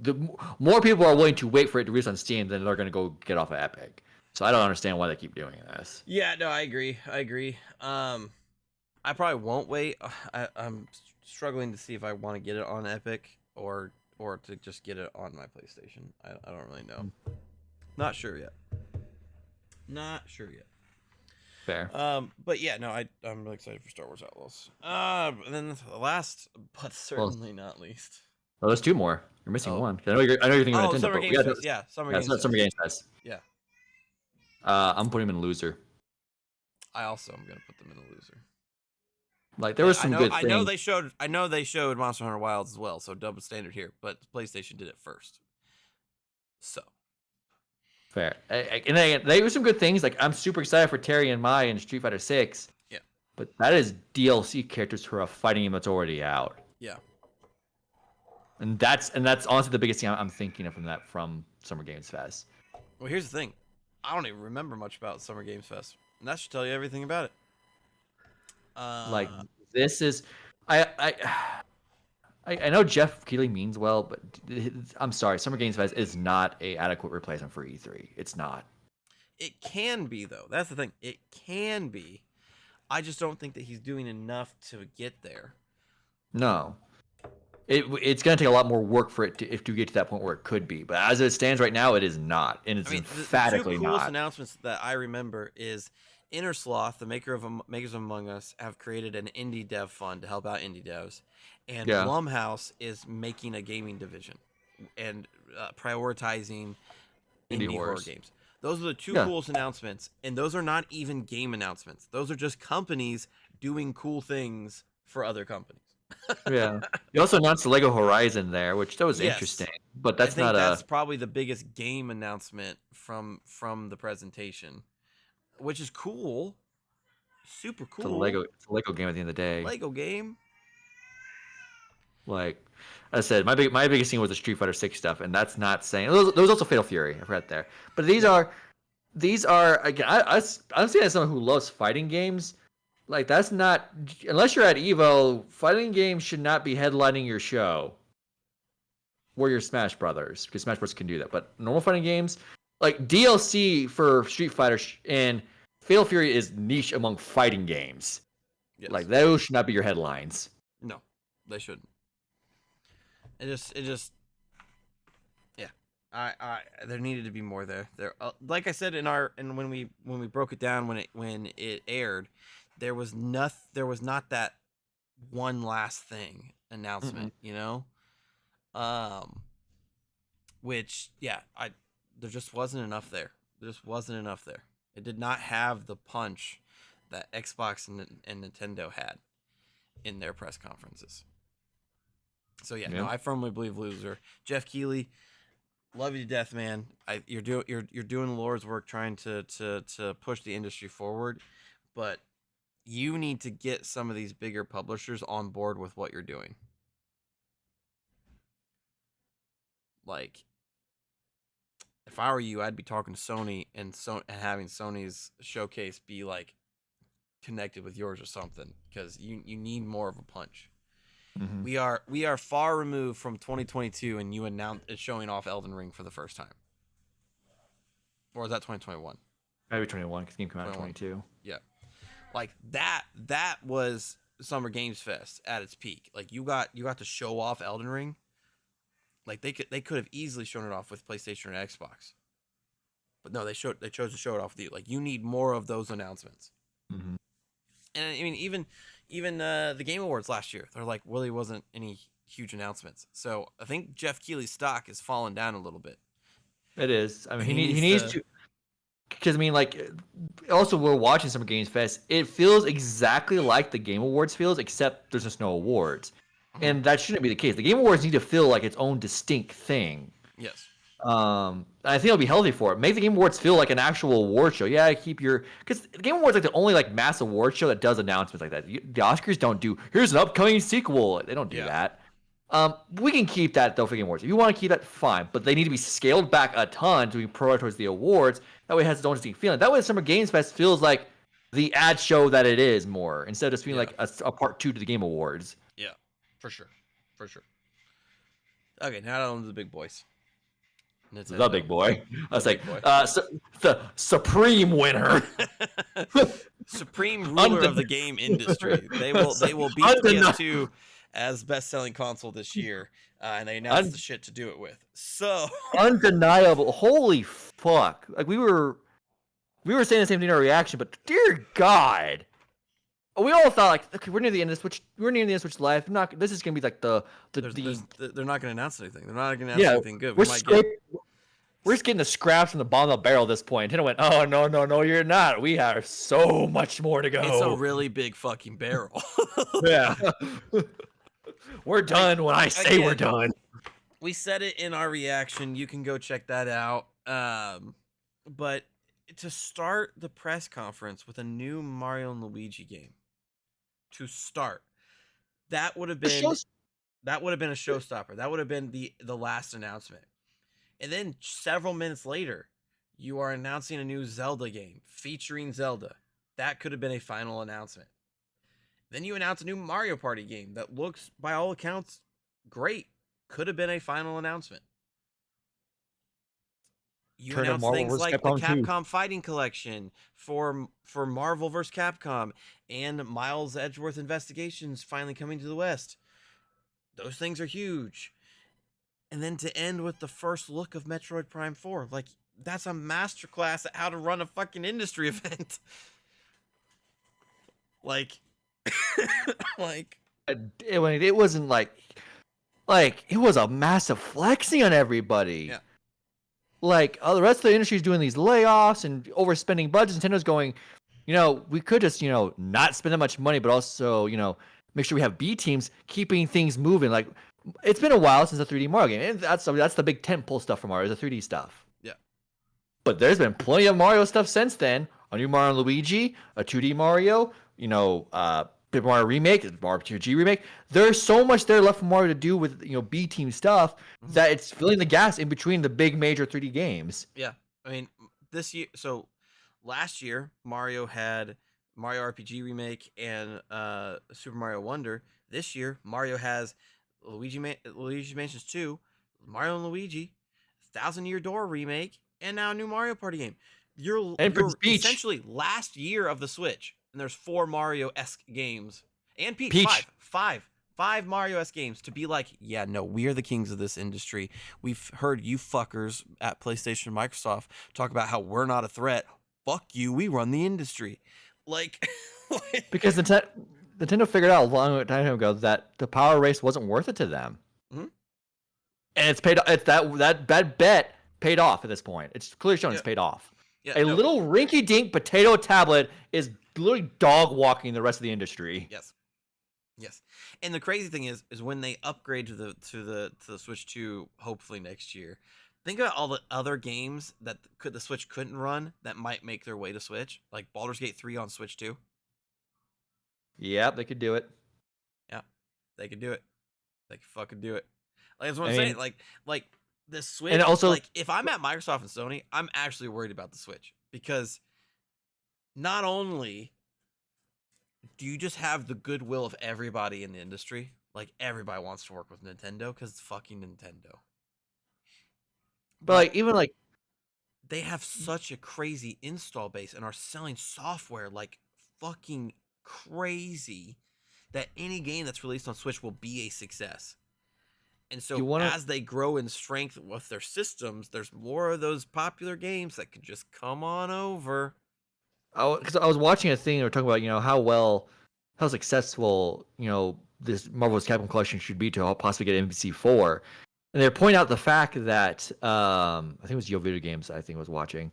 More people are willing to wait for it to release on Steam than they're going to go get off of Epic. So I don't understand why they keep doing this. Yeah, no, I agree. I agree. I probably won't wait. I'm struggling to see if I want to get it on Epic or to just get it on my PlayStation. I don't really know. Not sure yet. Not sure yet. Fair. But yeah, no, I'm really excited for Star Wars Outlaws. And then the last, but Well, certainly not least. there's two more. You're missing Oh, one. 'Cause I know you're thinking about oh, Nintendo, Summer but we Games got Fest. Yeah, Summer yeah, Games Summer Fest. Games Fest. Yeah, I'm putting him in loser. I also am gonna put them in a loser. Like there was some good I know things. they showed Monster Hunter Wilds as well, so double standard here. But PlayStation did it first, so Fair. And they were some good things. Like I'm super excited for Terry and Mai in Street Fighter 6. yeah, But that is DLC characters for a fighting game that's already out. yeah. And that's honestly the biggest thing I'm thinking of from Summer Games Fest. Well, here's the thing, I don't even remember much about Summer Games Fest, and that should tell you everything about it. Like Uh, this is I I know Jeff Keighley means well, but I'm sorry, Summer Games Fest is not a adequate replacement for E3. It's not. it can be though. That's the thing. It can be. I just don't think that he's doing enough to get there. No. It's going to take a lot more work for it to get to that point where it could be. But as it stands right now, it is not, and it's I mean, the two emphatically coolest not. announcements that I remember is Inner Sloth, the makers of Among Us, have created an indie dev fund to help out indie devs, and Yeah, Blumhouse is making a gaming division and prioritizing Indie indie horror Horrors. games. Those are the two Yeah, coolest announcements, and those are not even game announcements. Those are just companies doing cool things for other companies. yeah. You also announced the Lego Horizon there, which that was Yes, interesting, but I that's think not that's a probably the biggest game announcement from the presentation, which is cool, super cool. It's a Lego game at the end of the day. Lego game. Like I said, my biggest thing was the Street Fighter 6 stuff, and that's not saying there was also Fatal Fury. I forgot there, but Yeah, these are again. I'm saying as someone who loves fighting games. Like that's not unless you're at Evo, fighting games should not be headlining your show. Or your Smash Brothers, because Smash Bros can do that. But normal fighting games, like DLC for Street Fighter and Fatal Fury is niche among fighting games. Like yes. those should not be your headlines. No, they shouldn't. It just yeah. There needed to be more there. There, like I said in our and when we broke it down when it aired, there was not that one last thing Mm-mm. announcement, you know. Um, which yeah, I there just wasn't enough there. There just wasn't enough there. It did not have the punch that Xbox and Nintendo had in their press conferences. So yeah, no, Yeah. I firmly believe loser. Jeff Keighley, love you to death, man. You're doing the Lord's work trying to push the industry forward, but you need to get some of these bigger publishers on board with what you're doing. Like, if I were you, I'd be talking to Sony and having Sony's showcase be like connected with yours or something because you need more of a punch. Mm-hmm. We are far removed from 2022 and you announced it's showing off Elden Ring for the first time. Or is that 2021? Maybe 21 because the game came out in 21. 22. Yeah. Like that was Summer Games Fest at its peak. Like you got to show off Elden Ring. Like they could have easily shown it off with PlayStation and Xbox. But no, they chose to show it off with you. Like you need more of those announcements. Mhm. And I mean even the Game Awards last year, there like really wasn't any huge announcements. So I think Jeff Keighley's stock has fallen down a little bit. It is. I mean, He he needs needs to to, because I mean, like, also we're watching Summer Games Fest. It feels exactly like the Game Awards feels, except there's just no awards, Mhm. and that shouldn't be the case. The Game Awards need to feel like its own distinct thing. Yes. I think it'll be healthy for it. Make the Game Awards feel like an actual award show. Yeah, keep your, because the Game Awards like the only like mass award show that does announcements like that. The Oscars don't do. Here's an upcoming sequel. They don't do Yeah. that. We can keep that though for Game Awards. If you want to keep that, fine. But they need to be scaled back a ton to be prior towards the awards. That way it has its own distinct feeling. That way, the Summer Games Fest feels like the ad show that it is more, instead of just being Yeah. like a part two to the Game Awards. Yeah. For sure. For sure. Okay, now on to the big boys. The big boy. I was like, boy. the supreme winner. Supreme ruler of the game industry. They will beat the PS2 as best-selling console this year, and they announced the shit to do it with. So undeniable. Holy fuck! Like we were saying the same thing in our reaction, but dear God, we all thought like, okay, we're near the end of the Switch. We're near the end of Switch Live. This is gonna be like the they're not going to announce anything. They're not going to announce anything good. We're just getting the scraps from the bottom of the barrel at this point. Nintendo went, oh, no, you're not. We have so much more to go. It's a really big fucking barrel. Yeah. We're done when I say we're done. We said it in our reaction. You can go check that out. But to start the press conference with a new Mario and Luigi game, to start, that would have been a showstopper. That would have been the last announcement. And then several minutes later, you are announcing a new Zelda game featuring Zelda. That could have been a final announcement. Then you announce a new Mario Party game that looks, by all accounts, great. Could have been a final announcement. You announce things like the Capcom Fighting Collection for Marvel vs. Capcom and Miles Edgeworth Investigations finally coming to the West. Those things are huge. And then to end with the first look of Metroid Prime 4. Like, that's a masterclass at how to run a fucking industry event. like, it wasn't like it was a massive flexing on everybody. Yeah. Like, the rest of the industry is doing these layoffs and overspending budgets. Nintendo's going, we could just, not spend that much money, but also, make sure we have B teams keeping things moving. Like, it's been a while since the 3D Mario game. And that's the big tentpole stuff from Mario, the 3D stuff. Yeah. But there's been plenty of Mario stuff since then. A new Mario and Luigi, a 2D Mario, Paper Mario Remake, Mario RPG Remake. There's so much there left for Mario to do with, B team stuff that it's filling the gaps in between the big major 3D games. Yeah. I mean, this year, so last year, Mario had Mario RPG Remake and Super Mario Wonder. This year, Mario has Luigi Mansions 2, Mario and Luigi, Thousand Year Door Remake, and now a new Mario Party game. You're essentially last year of the Switch, and there's 4 Mario-esque games. And Peach. Five Mario-esque games to be like, yeah, no, we are the kings of this industry. We've heard you fuckers at PlayStation and Microsoft talk about how we're not a threat. Fuck you, we run the industry. Like because Nintendo figured out a long time ago that the power race wasn't worth it to them. Mm-hmm. And it's paid. It's that bet paid off at this point. It's clearly shown it's paid off. Yeah, little rinky-dink potato tablet is literally dog walking the rest of the industry. Yes. And the crazy thing is when they upgrade to the Switch 2, hopefully next year. Think about all the other games that the Switch couldn't run that might make their way to Switch, like Baldur's Gate 3 on Switch 2. Yep, they could do it. Yeah, they could do it. They could fucking do it. Like that's what I'm saying. Like the Switch. And also, like if I'm at Microsoft and Sony, I'm actually worried about the Switch because not only do you just have the goodwill of everybody in the industry, like everybody wants to work with Nintendo because it's fucking Nintendo. But like even like they have such a crazy install base and are selling software like fucking crazy that any game that's released on Switch will be a success. And You so want to? as they grow in strength with their systems, there's more of those popular games that could just come on over. Because I was watching a thing. They were talking about how successful this Marvel's Capcom collection should be to possibly get MVC4, and they point out the fact that I think it was Yo Video Games. I think I was watching.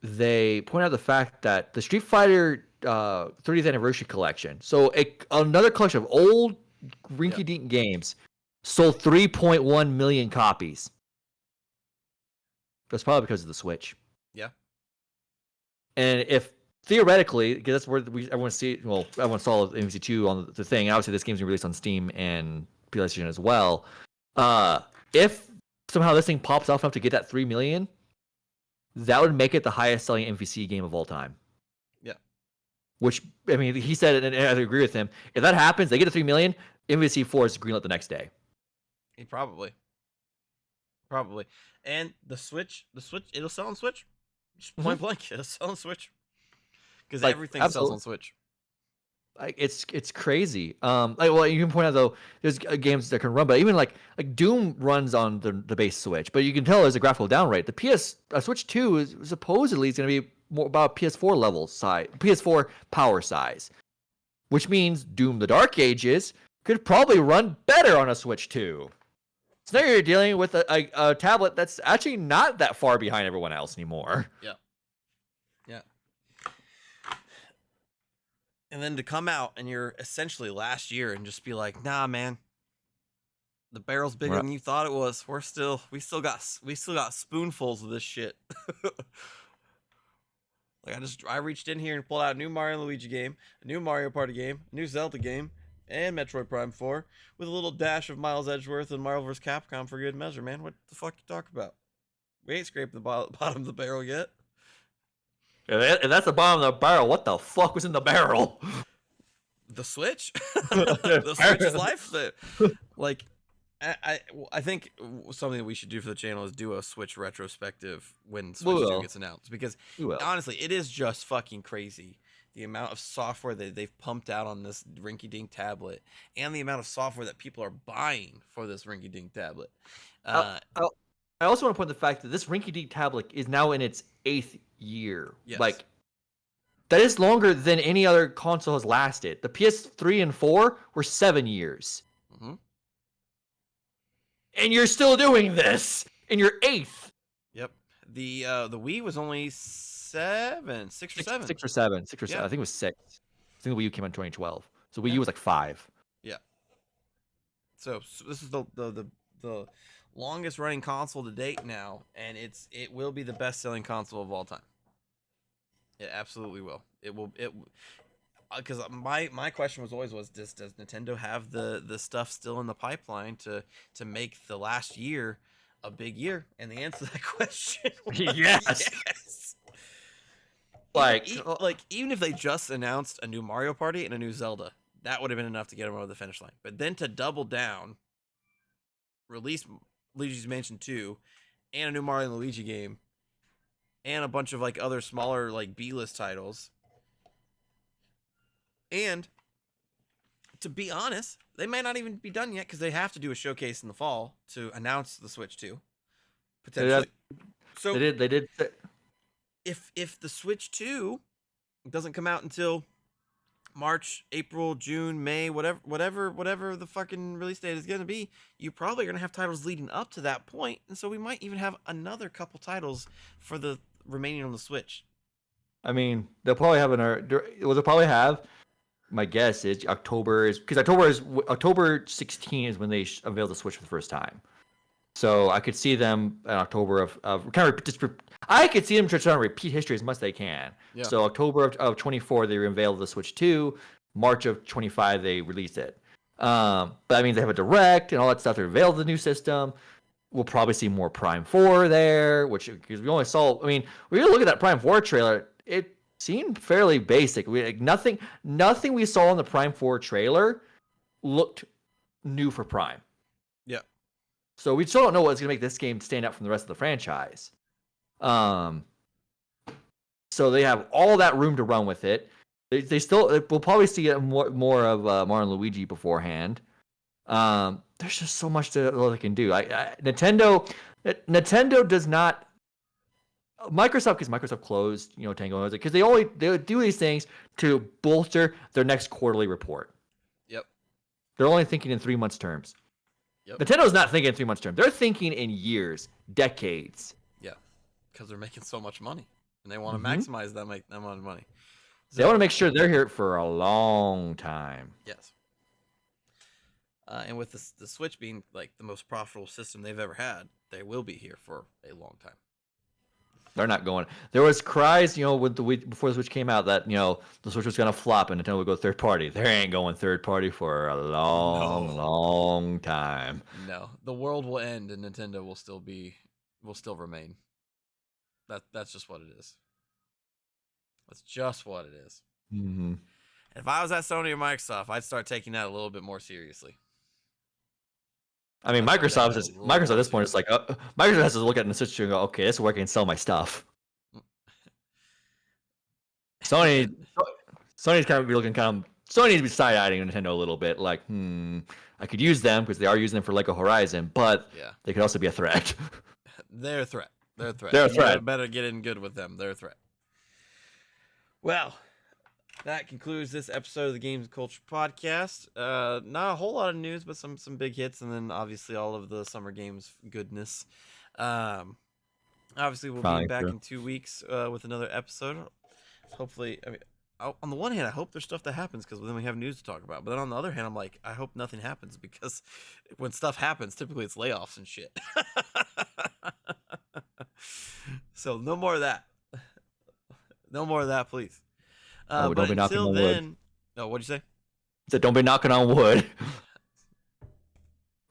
They point out the fact that the Street Fighter 30th anniversary collection, so another collection of old rinky-dink games, sold 3.1 million copies. That's probably because of the Switch. Yeah. And if theoretically, because that's where everyone everyone saw MVC2 on the thing. Obviously, this game's been released on Steam and PlayStation as well. If somehow this thing pops off enough to get that 3 million, that would make it the highest selling MVC game of all time. Yeah. Which, I mean, he said, and I agree with him. If that happens, they get to 3 million, MVC4 is greenlit the next day. Probably. And the Switch, it'll sell on Switch. Just point blank, it'll sell on Switch. Because everything sells on Switch. It's crazy. Well, you can point out though, there's games that can run, but even like Doom runs on the base Switch, but you can tell there's a graphical down rate. The Switch 2 is supposedly going to be more about PS4 level size, PS4 power size, which means Doom: The Dark Ages could probably run better on a Switch 2. So now you're dealing with a tablet that's actually not that far behind everyone else anymore. Yeah. And then to come out and you're essentially last year and just be like, nah, man, the barrel's bigger than you thought it was. We still got spoonfuls of this shit. Like I reached in here and pulled out a new Mario and Luigi game, a new Mario Party game, a new Zelda game, and Metroid Prime 4 with a little dash of Miles Edgeworth and Marvel vs. Capcom for good measure, man. What the fuck you talk about? We ain't scraped the bottom of the barrel yet. If that's the bottom of the barrel, what the fuck was in the barrel? The Switch? The Switch's life? Like, I think something that we should do for the channel is do a Switch retrospective when Switch 2 gets announced. Because, honestly, it is just fucking crazy. The amount of software that they've pumped out on this rinky-dink tablet and the amount of software that people are buying for this rinky-dink tablet. I also want to point out the fact that this rinky-dink tablet is now in its 8th year. Yes. Like, that is longer than any other console has lasted. The PS3 and 4 were 7 years. Mm-hmm. And you're still doing this in your 8th. Yep. The Wii was only 6 or 7. 6 or 7. I think it was 6. I think the Wii U came out in 2012. So Wii U was like 5. Yeah. So this is the longest running console to date now, and it will be the best selling console of all time. It absolutely will. Because my question was always does Nintendo have the stuff still in the pipeline to make the last year a big year? And the answer to that question was yes. Like even if they just announced a new Mario Party and a new Zelda, that would have been enough to get them over the finish line. But then to double down, release Luigi's Mansion 2 and a new Mario and Luigi game and a bunch of like other smaller like B-list titles. And to be honest, they might not even be done yet because they have to do a showcase in the fall to announce the Switch 2 potentially. So they did. If the Switch 2 doesn't come out until March, April, June, May, whatever the fucking release date is going to be, you probably are going to have titles leading up to that point, and so we might even have another couple titles for the remaining on the Switch. I mean, they'll probably have. My guess is October 16 is when they unveil the Switch for the first time. So I could see them in October of kind of just. I could see them trying to repeat history as much as they can. Yeah. So October of 24 they unveiled the Switch 2. March of 25 they released it. But I mean they have a direct and all that stuff. They unveiled the new system. We'll probably see more Prime 4 there, which because we only saw. I mean, when you look at that Prime 4 trailer, it seemed fairly basic. Nothing we saw in the Prime 4 trailer looked new for Prime. Yeah. So we still don't know what's going to make this game stand out from the rest of the franchise. So so they have all that room to run with it. They still we'll probably see more of Mario and Luigi beforehand. There's just so much that they can do. Nintendo does not. Microsoft, because Microsoft closed, Tango, because they do these things to bolster their next quarterly report. Yep. They're only thinking in 3 months terms. Yep. Nintendo's not thinking in 3 months terms. They're thinking in years, decades. Yeah, because they're making so much money, and they want to maximize that amount of money. So, they want to make sure they're here for a long time. Yes. And with the Switch being like the most profitable system they've ever had, they will be here for a long time. They're not going. There was cries, with the week before the Switch came out that the Switch was gonna flop and Nintendo would go third party. They ain't going third party for a long time. No, the world will end and Nintendo will still remain. That's just what it is. That's just what it is. Mm-hmm. If I was at Sony or Microsoft, I'd start taking that a little bit more seriously. I mean, Microsoft at this point is like Microsoft has to look at the Switch and go, okay, this is where I can sell my stuff. Sony's kind of be looking Sony needs to be side-eyeing Nintendo a little bit, like, I could use them because they are using them for Lego Horizon, but they could also be a threat. They're a threat. They're a threat. They're a threat. Better get in good with them. They're a threat. Well, that concludes this episode of the Games and Culture Podcast. Not a whole lot of news, but some big hits, and then obviously all of the Summer Games goodness. Obviously, we'll be back in 2 weeks with another episode. Hopefully, on the one hand, I hope there's stuff that happens because then we have news to talk about. But then on the other hand, I'm like, I hope nothing happens because when stuff happens, typically it's layoffs and shit. So no more of that. No more of that, please. Don't but be knocking until on then, wood. no, what'd you say? Said don't be knocking on wood.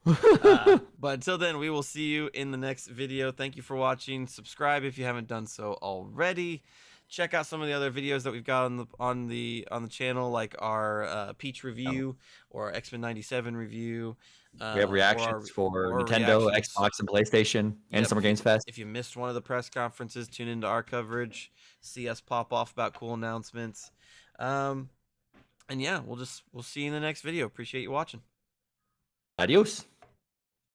But until then, we will see you in the next video. Thank you for watching. Subscribe if you haven't done so already. Check out some of the other videos that we've got on the channel, like our Peach review or our X-Men 97 review. We have reactions for Nintendo, Xbox, and PlayStation, and Summer Games Fest. If you missed one of the press conferences, tune into our coverage. See us pop off about cool announcements. And yeah, we'll see you in the next video. Appreciate you watching. Adios.